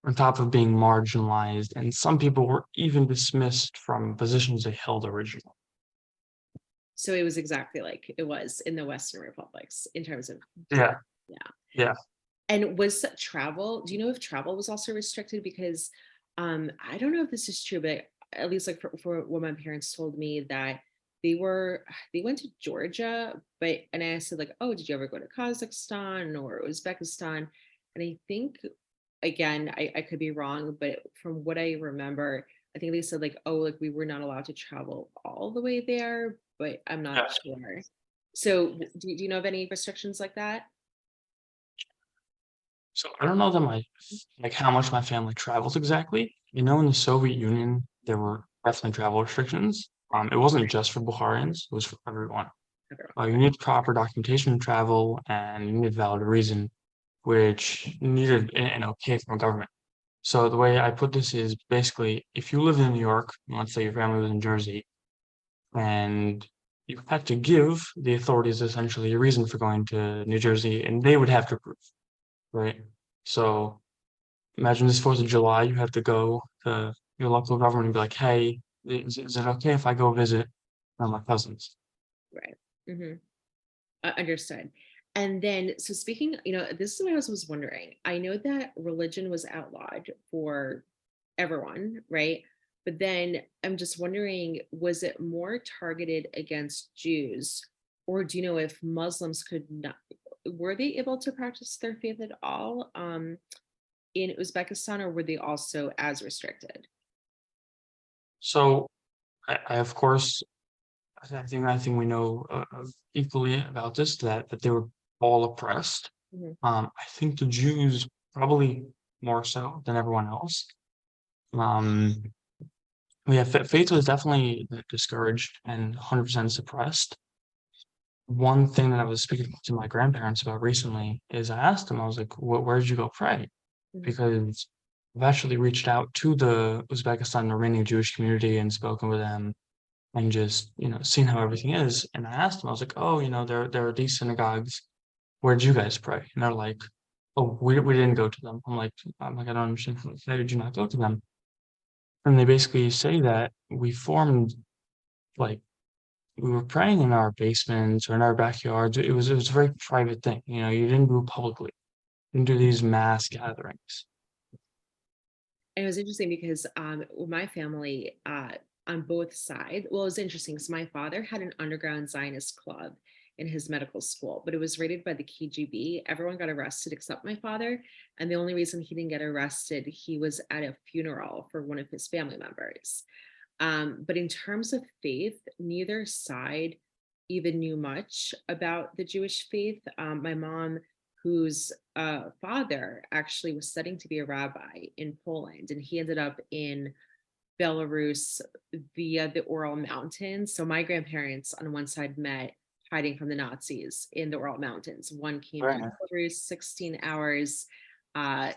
B: on top of being marginalized, and some people were even dismissed from positions they held originally.
A: So it was exactly like it was in the Western republics in terms of,
B: Yeah,
A: yeah.
B: yeah.
A: And was travel, do you know if travel was also restricted? Because I don't know if this is true, but at least like for what my parents told me that they went to Georgia, but and I said like, oh, did you ever go to Kazakhstan or Uzbekistan? And I think again, I could be wrong, but from what I remember, I think they said like, oh, like we were not allowed to travel all the way there, but I'm not
B: Yeah.
A: sure. So do you know of any restrictions like that?
B: So I don't know that like how much my family travels exactly. In the Soviet Union, there were definitely travel restrictions.
A: Right.
B: It wasn't just for Bukharians, it was for everyone.
A: Everyone.
B: You need proper documentation to travel and you need valid reason, which needed an okay from government. So the way I put this is basically if you live in New York, let's say your family lives in Jersey, and you had to give the authorities essentially a reason for going to New Jersey, and they would have to prove, right? So imagine this 4th of July, you have to go to your local government and be like, hey, is it okay if I go visit my cousins?
A: Right. Hmm. Understood. And then, so speaking, this is what I was wondering. I know that religion was outlawed for everyone, right? But then I'm just wondering, was it more targeted against Jews, or do you know if Muslims could not, were they able to practice their faith at all in Uzbekistan, or were they also as restricted?
B: So I of course, I think we know equally about this that they were all oppressed.
A: Mhm.
B: I think the Jews probably more so than everyone else. Um, yeah, faith was definitely discouraged and 100% suppressed. One thing that I was speaking to my grandparents about recently is I asked them, I was like, where did you go pray?
A: Mhm.
B: Because I've actually reached out to the Uzbekistan Iranian Jewish community and spoken with them and just, seen how everything is. And I asked them, I was like, oh, there are these synagogues. Where did you guys pray? And they're like, oh, we didn't go to them. I'm like, I don't understand. Why did you not go to them? And they basically say that we formed like we were praying in our basements or in our backyards. It was a very private thing. You didn't do it publicly. You didn't do these mass gatherings.
A: And it was interesting because with my family, on both sides, well, it was interesting. So my father had an underground Zionist club in his medical school, but it was raided by the KGB. Everyone got arrested except my father. And the only reason he didn't get arrested, he was at a funeral for one of his family members. But in terms of faith, neither side even knew much about the Jewish faith. My mom, whose father actually was studying to be a rabbi in Poland, and he ended up in Belarus via the Ural Mountains. So my grandparents on one side met hiding from the Nazis in the Ural Mountains. One came from
B: Right.
A: Belarus, 16 hours. Uh,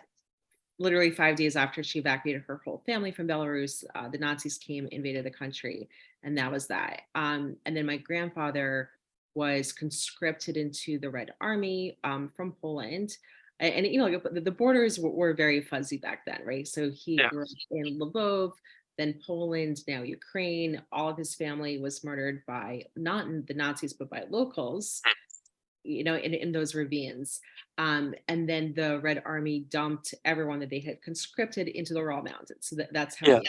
A: Literally 5 days after she evacuated her whole family from Belarus, the Nazis came, invaded the country, and that was that. And then my grandfather was conscripted into the Red Army from Poland. And like the borders were very fuzzy back then, right? So he
B: Yeah.
A: grew up in Lvov, then Poland, now Ukraine. All of his family was murdered by not the Nazis, but by locals, in those ravines. And then the Red Army dumped everyone that they had conscripted into the Ural Mountains. So that's how
B: Yeah,
A: he,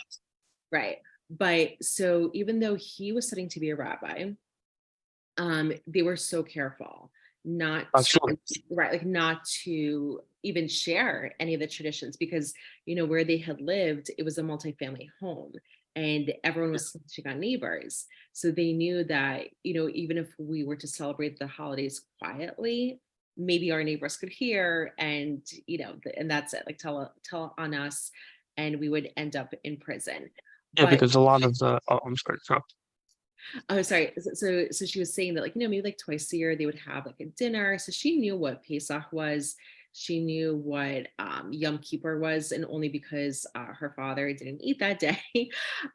A: right. But so even though he was studying to be a rabbi, they were so careful not to,
B: absolutely.
A: right, like not to even share any of the traditions because, where they had lived, it was a multi-family home and everyone was snitching on neighbors. So they knew that, even if we were to celebrate the holidays quietly, maybe our neighbors could hear and, and that's it, like tell on us and we would end up in prison.
B: Yeah,
A: But
B: because a lot of the I'm sorry, so
A: oh, sorry. So she was saying that, like, maybe like twice a year they would have like a dinner. So she knew what Pesach was. She knew what Yom Kippur was, and only because her father didn't eat that day.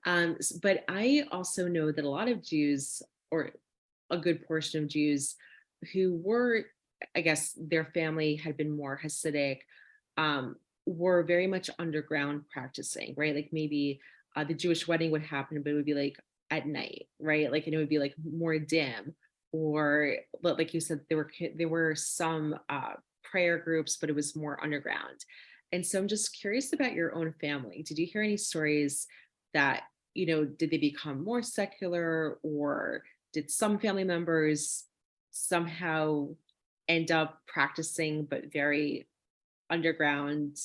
A: But I also know that a lot of Jews, or a good portion of Jews, who were, I guess, their family had been more Hasidic, um, were very much underground practicing, right? Like maybe the Jewish wedding would happen, but it would be like at night, right? Like, and it would be like more dim, or like you said, there were some prayer groups, but it was more underground. And so I'm just curious about your own family. Did you hear any stories that, did they become more secular, or did some family members somehow end up practicing but very underground,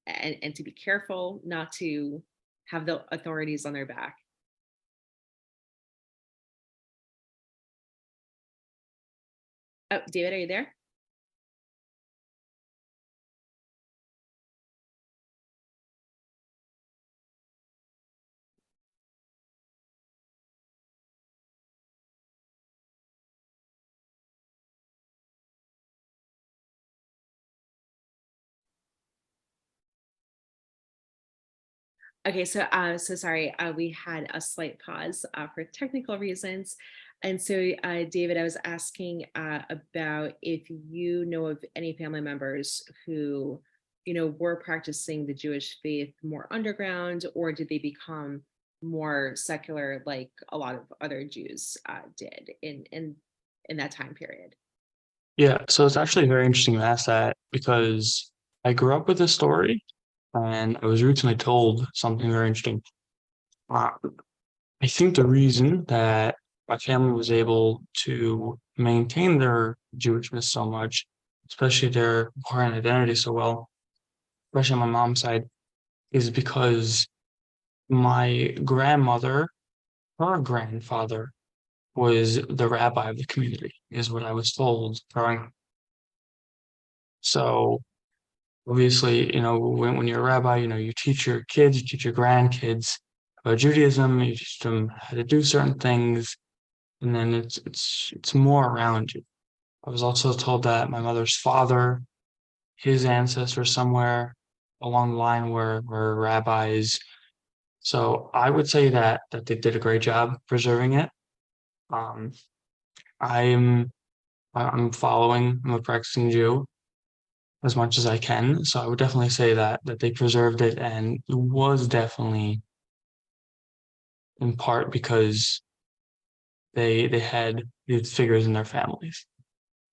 A: and to be careful not to have the authorities on their back? Oh, David, are you there? Okay, so sorry, we had a slight pause for technical reasons. And so, David, I was asking about if you know of any family members who, were practicing the Jewish faith more underground, or did they become more secular like a lot of other Jews did in that time period?
B: yeah, so it's actually very interesting you ask that because I grew up with this story and I was recently told something very interesting. Uh, I think the reason that my family was able to maintain their Jewishness so much, especially their Bukharian identity so well, especially on my mom's side, is because my grandmother, her grandfather, was the rabbi of the community, is what I was told growing up. So obviously, when you're a rabbi, you teach your kids, you teach your grandkids about Judaism, you teach them how to do certain things, and then it's more around you. I was also told that my mother's father, his ancestors somewhere along the line were rabbis. So I would say that they did a great job preserving it. Um, I'm I'm a practicing Jew as much as I can. So I would definitely say that they preserved it, and it was definitely in part because they had these figures in their families.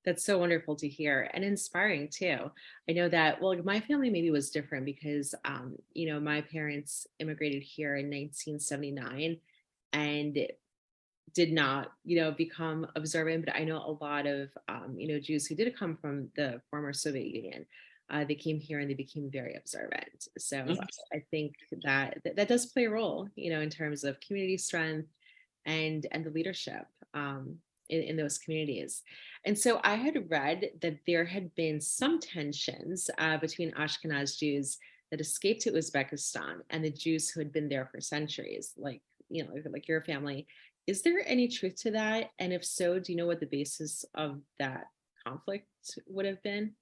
A: That's so wonderful to hear and inspiring too. I know that, well, like, my family maybe was different because, my parents immigrated here in 1979 and did not, become observant. But I know a lot of, Jews who did come from the former Soviet Union. They came here and they became very observant. So
B: Mhm.
A: I think that does play a role, in terms of community strength and the leadership, in those communities. And so I had read that there had been some tensions between Ashkenaz Jews that escaped to Uzbekistan and the Jews who had been there for centuries, like your family. Is there any truth to that? And if so, do you know what the basis of that conflict would have been?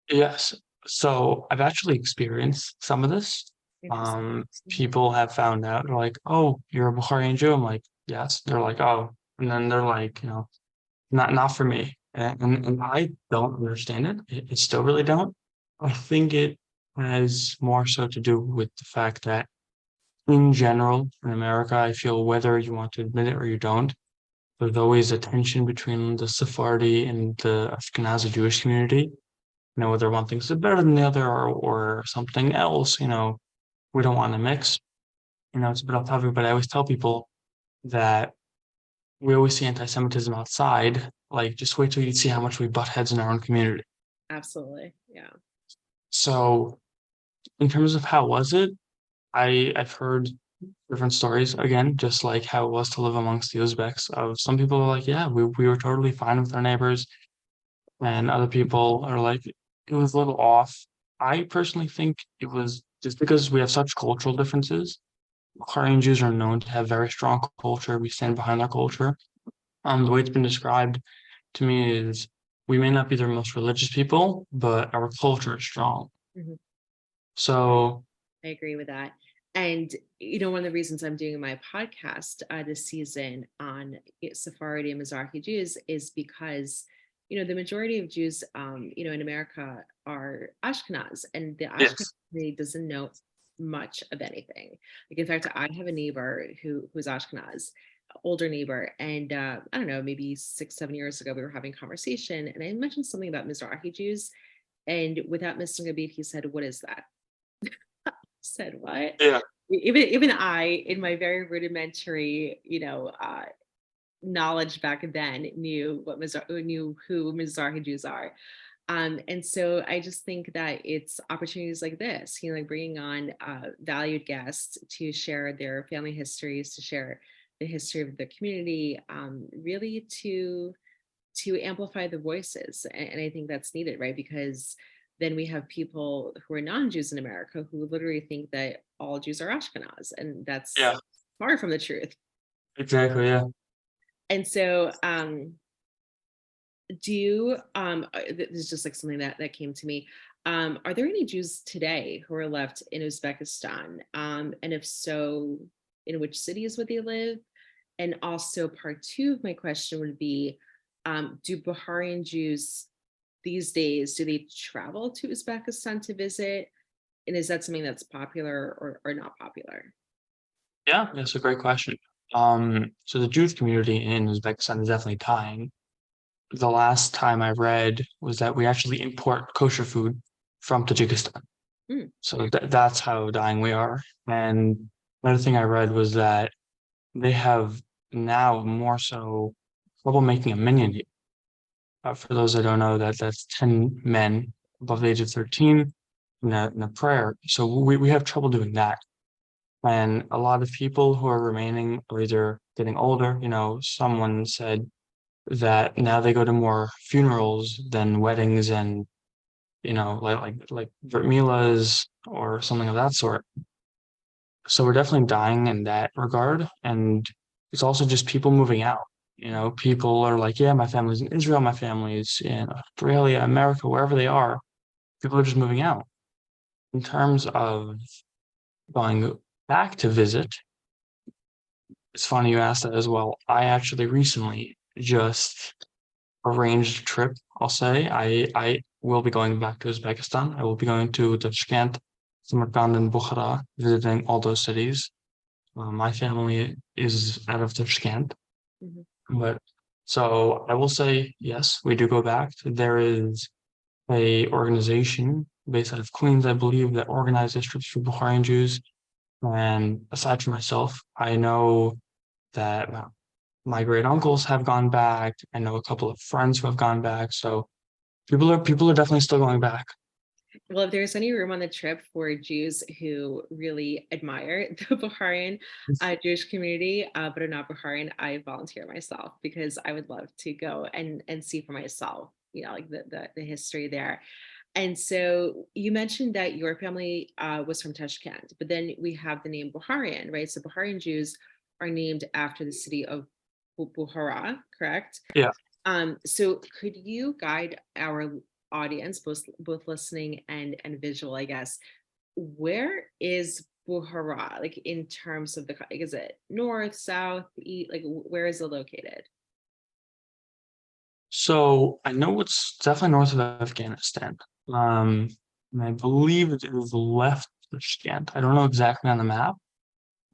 B: Yes. So I've actually experienced some of this.
A: Interesting. Mhm.
B: People have found out, they're like, "Oh, you're a Bukharian Jew." I'm like, "Yes." They're like, "Oh," and then they're like, not for me. And I don't understand it. I still really don't. I think it has more so to do with the fact that in general, in America, I feel whether you want to admit it or you don't, there's always a tension between the Sephardi and the Ashkenazi Jewish community. Whether one thinks it's better than the other or something else, we don't want to mix. It's a bit off topic, but I always tell people that we always see anti-Semitism outside. Like, just wait till you see how much we butt heads in our own community.
A: Absolutely. Yeah.
B: So, in terms of how was it, I've heard different stories again, just like how it was to live amongst the Uzbeks. Of some people are like, yeah, we were totally fine with our neighbors, and other people are like, it was a little off. I personally think it was just because we have such cultural differences. Bukharian Jews are known to have very strong culture. We stand behind our culture. The way it's been described to me is we may not be the most religious people, but our culture is strong.
A: Mhm.
B: So
A: I agree with that. And, one of the reasons I'm doing my podcast this season on Sephardi and Mizrahi Jews is because, the majority of Jews, in America are Ashkenaz, and the Ashkenaz
B: yes,
A: community doesn't know much of anything. Like, in fact, I have a neighbor who's Ashkenaz, older neighbor, and I don't know, maybe 6, 7 years ago, we were having a conversation, and I mentioned something about Mizrahi Jews, and without missing a beat, he said, "What is that?" Said what?
B: yeah,
A: Even I, in my very rudimentary, knowledge back then, knew who Mizrahi Jews are. And so I just think that it's opportunities like this, like bringing on valued guests to share their family histories, to share the history of the community, really to amplify the voices. And I think that's needed, right? Because then we have people who are non-Jews in America who literally think that all Jews are Ashkenaz, and that's
B: yeah,
A: far from the truth.
B: exactly, yeah.
A: And so, do you, this is just like something that came to me. Are there any Jews today who are left in Uzbekistan? And if so, in which cities would they live? And also, part two of my question would be, do Bukharian Jews these days, do they travel to Uzbekistan to visit? And is that something that's popular or not popular?
B: Yeah, that's a great question. So the Jewish community in Uzbekistan is definitely dying. The last time I read was that we actually import kosher food from Tajikistan.
A: Hmm.
B: So that's how dying we are. And another thing I read was that they have now more so trouble making a minyan. For those that don't know, that's 10 men above the age of 13 in a prayer. So we have trouble doing that. And a lot of people who are remaining are either getting older. Someone said that now they go to more funerals than weddings and, like Milas or something of that sort. So we're definitely dying in that regard. And it's also just people moving out. People are like, yeah, my family's in Israel, my family's in Australia, America, wherever they are. People are just moving out. In terms of going back to visit, it's funny you asked that as well. I actually recently just arranged a trip, I'll say. I will be going back to Uzbekistan. I will be going to Tashkent, Samarkand, and Bukhara, visiting all those cities. My family is out of Tashkent,
A: Mhm.
B: but so I will say yes, we do go back. There is a organization based out of Queens, I believe, that organizes trips for Bukharian Jews. And aside from myself, I know that my great uncles have gone back. I know a couple of friends who have gone back. So people are definitely still going back.
A: Well, if there's any room on the trip for Jews who really admire the Bukharian Jewish community, but are not Bukharian, I volunteer myself because I would love to go and see for myself, like the history there. And so you mentioned that your family was from Tashkent, but then we have the name Bukharian, right? So Bukharian Jews are named after the city of Bukhara, correct?
B: Yeah.
A: So could you guide our audience, both listening and visual, I guess, where is Bukhara, like in terms of like, is it north, south, east, like where is it located?
B: So I know it's definitely north of Afghanistan. Um, and I believe it is left Tashkent. I don't know exactly on the map,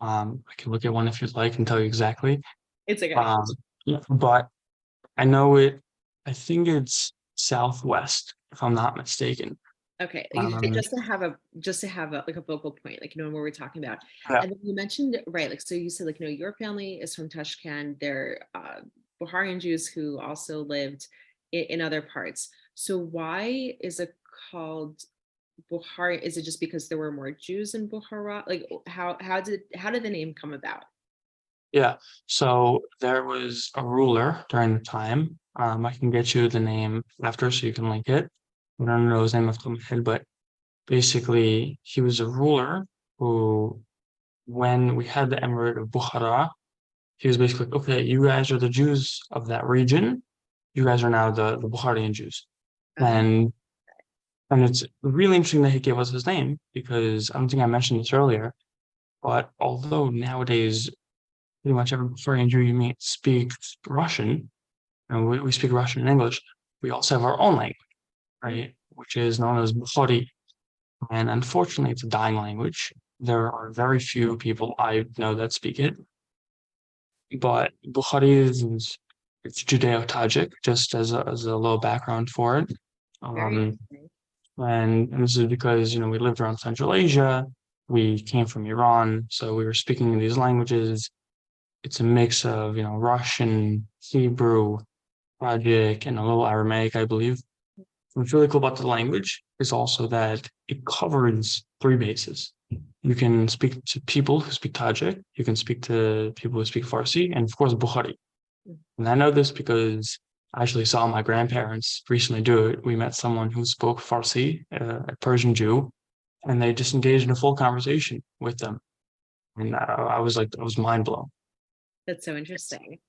B: I can look at one if you'd like and tell you exactly.
A: It's okay.
B: Um, yeah, but I know it. I think it's southwest, if I'm not mistaken.
A: Okay,
B: Um,
A: just to have a like a focal point, like you know what we're talking about.
B: yeah,
A: And then you mentioned right, like so you said like you know your family is from Tashkent. They're Bukharian Jews who also lived in other parts. So why is it called Bukhari? Is it just because there were more Jews in Bukhara? Like how did the name come about?
B: yeah. So there was a ruler during the time. I can get you the name after so you can link it. I don't know his name off the top of my head, but basically he was a ruler who, when we had the Emirate of Bukhara, he was basically like, okay, you guys are the Jews of that region. You guys are now the Bukharian Jews.
A: Oh,
B: And and it's really interesting that he gave us his name because I don't think I mentioned this earlier, but although nowadays pretty much every Bukharian Jew you meet speaks Russian, and we speak Russian and English, we also have our own language,
A: mm,
B: right? Which is known as Bukhari. And unfortunately, it's a dying language. There are very few people I know that speak it, but Bukhari is it's Judeo-Tajik, just as a little background for it.
A: very
B: Um,
A: interesting.
B: and this is because, we lived around Central Asia. We came from Iran, so we were speaking these languages. It's a mix of, Russian, Hebrew, Tajik, and a little Aramaic, I believe. What's really cool about the language is also that it covers three bases. You can speak to people who speak Tajik, you can speak to people who speak Farsi, and of course, Bukhari.
A: Mm.
B: And I know this because I actually saw my grandparents recently do it. We met someone who spoke Farsi, a Persian Jew, and they just engaged in a full conversation with them. And I was like, I was mind blown.
A: That's so interesting.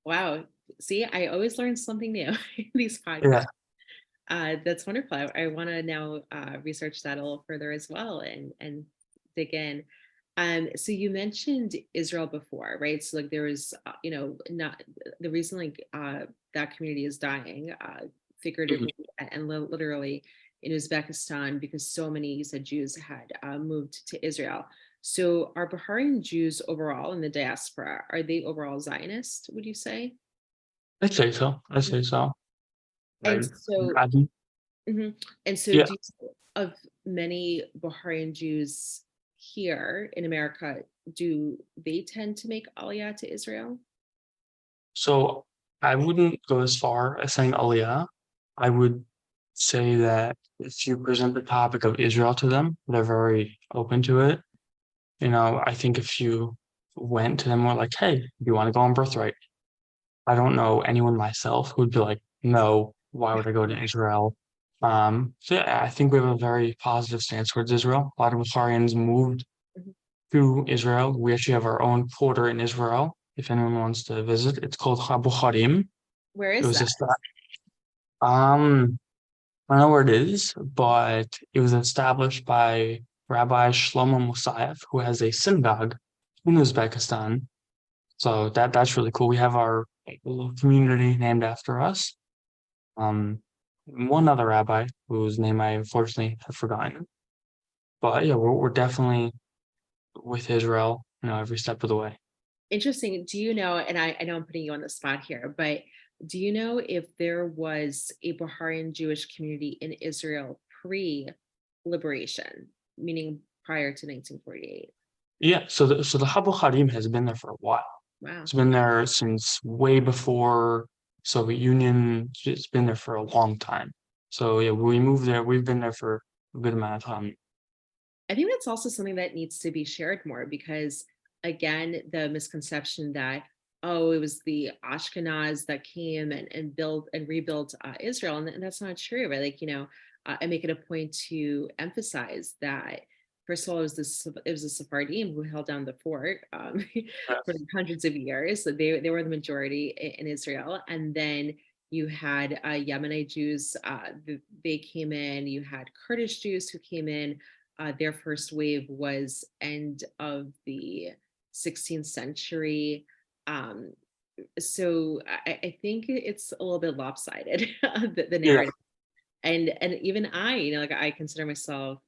A: Wow. See, I always learn something new in these podcasts.
B: Yeah.
A: That's wonderful. I want to now research that a little further as well and dig in. So you mentioned Israel before, right? So like there was, not the reason like that community is dying,
B: Mhm.
A: figuratively and literally in Uzbekistan because so many, you said, Jews had moved to Israel. So are Bahrain Jews overall in the diaspora, are they overall Zionist, would you say?
B: I'd say so. I'd say so.
A: And
B: Right.
A: so
B: I think,
A: Mhm. And so,
B: yeah.
A: do you, of many Bahrain Jews here in America, do they tend to make Aliyah to Israel?
B: So I wouldn't go as far as saying Aliyah. I would say that if you present the topic of Israel to them, they're very open to it. I think if you went to them and were like, hey, do you want to go on birthright? I don't know anyone myself who'd be like, no, why would I go to Israel? So yeah, I think we have a very positive stance towards Israel. A lot of Bukharians moved
A: Mhm.
B: to Israel. We actually have our own quarter in Israel. If anyone wants to visit, it's called Bukharim.
A: Where
B: It
A: is
B: was
A: that?
B: just um I don't know where it is, but it was established by Rabbi Shlomo Musayev, who has a synagogue in Uzbekistan. So that's really cool. We have our little community named after us. Um, one other rabbi whose name I unfortunately have forgotten. But yeah, we're definitely with Israel, every step of the way.
A: Interesting. Do you know, and I know I'm putting you on the spot here, but do you know if there was a Bahrain Jewish community in Israel pre-liberation, meaning prior to 1948?
B: Yeah, so the Habu Harim has been there for a while.
A: Wow.
B: It's been there since way before Soviet Union. It's been there for a long time. So yeah, we moved there. We've been there for a good amount of time.
A: I think that's also something that needs to be shared more because, again, the misconception that, oh, it was the Ashkenaz that came and built and rebuilt Israel. And that's not true, right? Like, I make it a point to emphasize that, first of all, it was the Sephardim who held down the fort
B: Yeah.
A: for hundreds of years. So they were the majority in Israel. And then you had Yemenite Jews, they came in, you had Kurdish Jews who came in, their first wave was end of the 16th century. Um, so I think it's a little bit lopsided, the
B: Yeah.
A: narrative. And even I, like I consider myself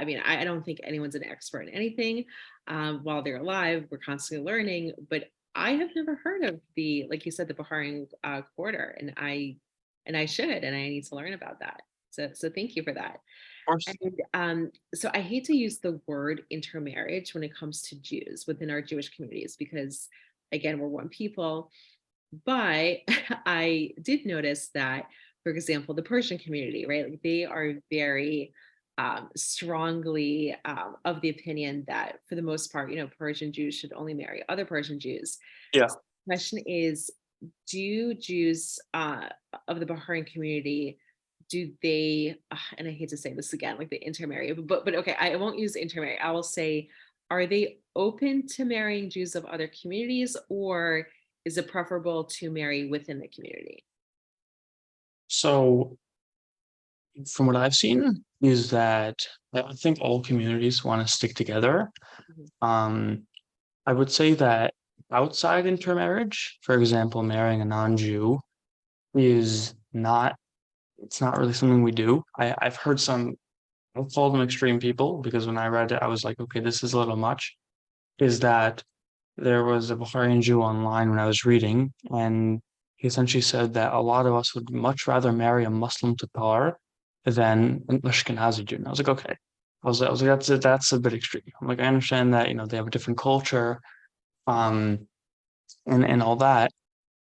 A: I mean, I don't think anyone's an expert in anything. While they're alive, we're constantly learning, but I have never heard of the, like you said, the Bukharian quarter, and I should, and I need to learn about that. So thank you for that.
B: course.
A: And so I hate to use the word intermarriage when it comes to Jews within our Jewish communities because, again, we're one people. But I did notice that, for example, the Persian community, right? Like they are very strongly of the opinion that, for the most part, Persian Jews should only marry other Persian Jews.
B: Yeah.
A: So the question is, do Jews of the Bahrain community, do they, and I hate to say this again, like the intermarry, but okay, I won't use intermarry. I will say, are they open to marrying Jews of other communities, or is it preferable to marry within the community?
B: So from what I've seen is that I think all communities want to stick together.
A: Mhm.
B: Um, I would say that outside intermarriage, for example, marrying a non-Jew is not, it's not really something we do. I've heard some, I'll call them extreme people because when I read it, I was like, okay, this is a little much. Is that there was a Bukharian Jew online when I was reading, and he essentially said that a lot of us would much rather marry a Muslim Tatar than an Ashkenazi Jew. And I was like, okay. I was like, that's a bit extreme. I'm like, I understand that, they have a different culture, um, and all that,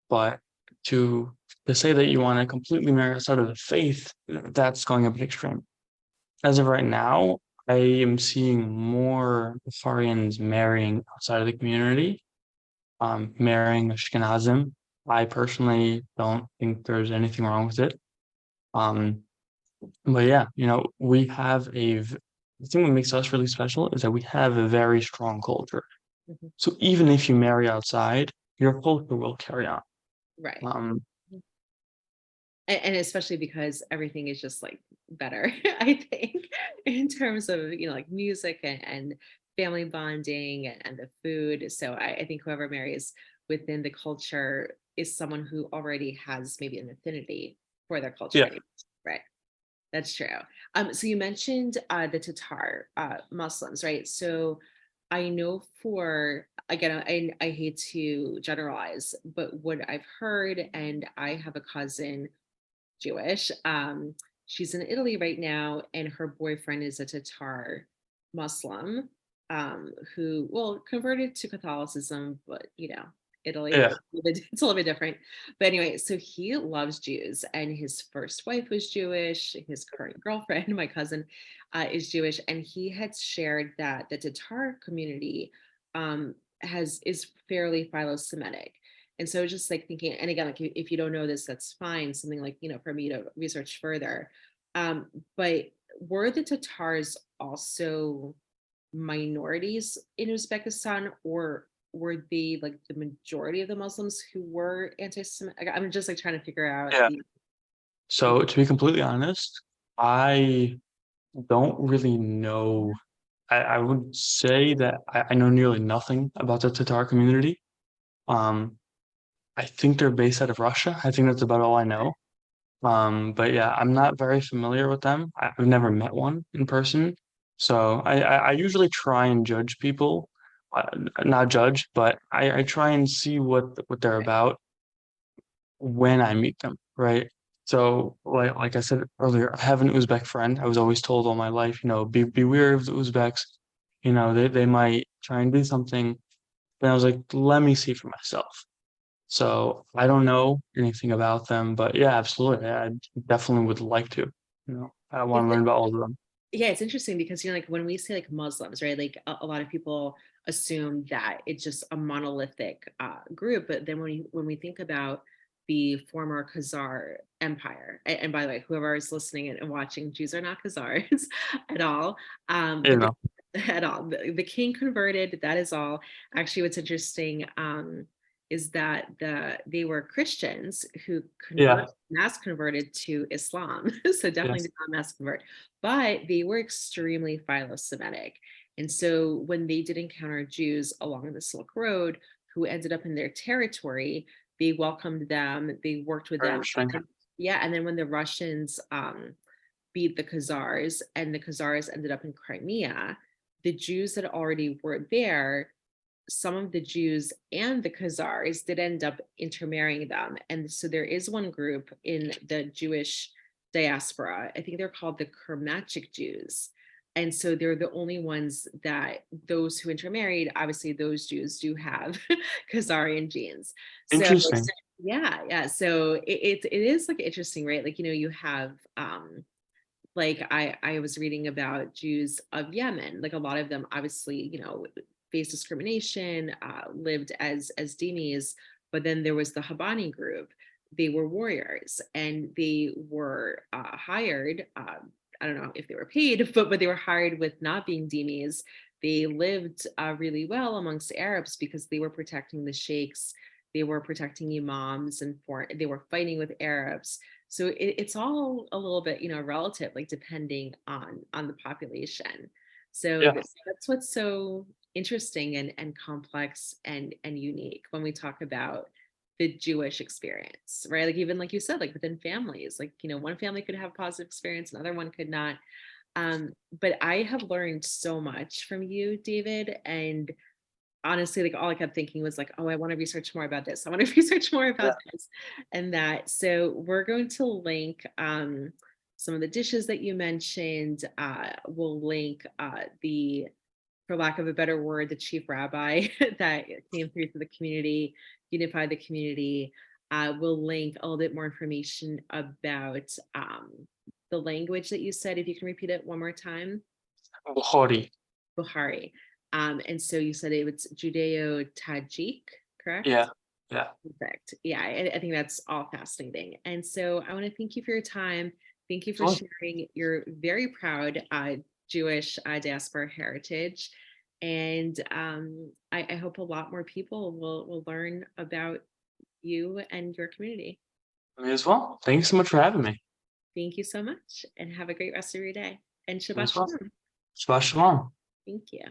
B: but to to say that you want to completely marry outside of the faith, that's going a bit extreme. As of right now, I am seeing more Bukharians marrying outside of the community, marrying Ashkenazim. I personally don't think there's anything wrong with it. Um, but yeah, we have the thing that makes us really special is that we have a very strong culture.
A: Mhm.
B: So even if you marry outside, your culture will carry on.
A: Right.
B: Um,
A: And especially because everything is just like better, I think, in terms of, like music and family bonding and the food. So I think whoever marries within the culture is someone who already has maybe an affinity for their culture
B: yeah,
A: anyway. Right. That's true. So you mentioned the Tatar Muslims, right? So I know, for again, I hate to generalize, but what I've heard, and I have a cousin Jewish. She's in Italy right now, and her boyfriend is a Tatar Muslim who, well, converted to Catholicism, but Italy,
B: yeah,
A: it's a little bit different. But anyway, so he loves Jews, and his first wife was Jewish. His current girlfriend, my cousin, is Jewish, and he had shared that the Tatar community is fairly philo-Semitic. And so just like thinking, and again, like if you don't know this, that's fine. Something like, for me to research further. Um, but were the Tatars also minorities in Uzbekistan, or were they like the majority of the Muslims who were anti-Semitic? I'm just like trying to figure out
B: yeah.
A: the
B: So to be completely honest, I don't really know. I would say that I know nearly nothing about the Tatar community. Um, I think they're based out of Russia. I think that's about all I know. But yeah, I'm not very familiar with them. I've never met one in person. So I usually try and judge people, not judge, but I try and see what they're about when I meet them, right? So like I said earlier, I have an Uzbek friend. I was always told all my life, be wary of the Uzbeks. They might try and do something. But I was like, let me see for myself. So I don't know anything about them, but yeah, absolutely. I definitely would like to. I want to learn about all of them.
A: Yeah, it's interesting because like when we say like Muslims, right? Like a lot of people assume that it's just a monolithic group, but then when we think about the former Khazar Empire, and by the way, whoever is listening and watching, Jews are not Khazars at all.
B: You
A: But
B: know,
A: at all, the king converted. That is all. Actually, what's interesting is that they were Christians who
B: yeah,
A: mass converted to Islam. So definitely
B: yes,
A: did not mass convert, but they were extremely philo-Semitic. And so when they did encounter Jews along the Silk Road who ended up in their territory, they welcomed them, they worked with
B: very
A: them.
B: interesting.
A: And, yeah, and then when the Russians beat the Khazars, and the Khazars ended up in Crimea. The Jews that already were there, some of the Jews and the Khazars did end up intermarrying them. And so there is one group in the Jewish diaspora, I think they're called the Kermachik Jews. And so they're the only ones that those who intermarried, obviously those Jews do have Khazarian genes. So
B: Interesting.
A: yeah. So it is like interesting, right? Like, you have like I was reading about Jews of Yemen, like a lot of them obviously, faced discrimination, lived as dhimmis, but then there was the Habani group. They were warriors and they were hired. I don't know if they were paid, but they were hired with not being dhimmis. They lived really well amongst Arabs because they were protecting the sheikhs, they were protecting imams, and they were fighting with Arabs. So it's all a little bit, relative, like depending on the population. So
B: Yeah.
A: that's what's so interesting and complex and unique when we talk about the Jewish experience, right? Like even like you said, like within families, like one family could have positive experience, another one could not. But I have learned so much from you, David, and honestly, like all I kept thinking was like, oh, I want to research more about this. I want to research more
B: Yeah.
A: about this and that. So we're going to link some of the dishes that you mentioned. We'll link the, for lack of a better word, the chief rabbi that came through to the community, unified the community. We'll link a little bit more information about the language that you said. If you can repeat it one more time.
B: Bukhari.
A: Bukhari. And so you said it was Judeo-Tajik, correct?
B: Yeah. Yeah.
A: Perfect. Yeah, I think that's all fascinating. And so I want to thank you for your time. Thank you for
B: Sure.
A: sharing your very proud Jewish diaspora heritage. And I hope a lot more people will learn about you and your community.
B: Me as well. Thank you so much for having me.
A: Thank you so much and have a great rest of your day. And
B: Me
A: Shabbat
B: as well.
A: Shalom.
B: Shabbat shalom.
A: Thank you.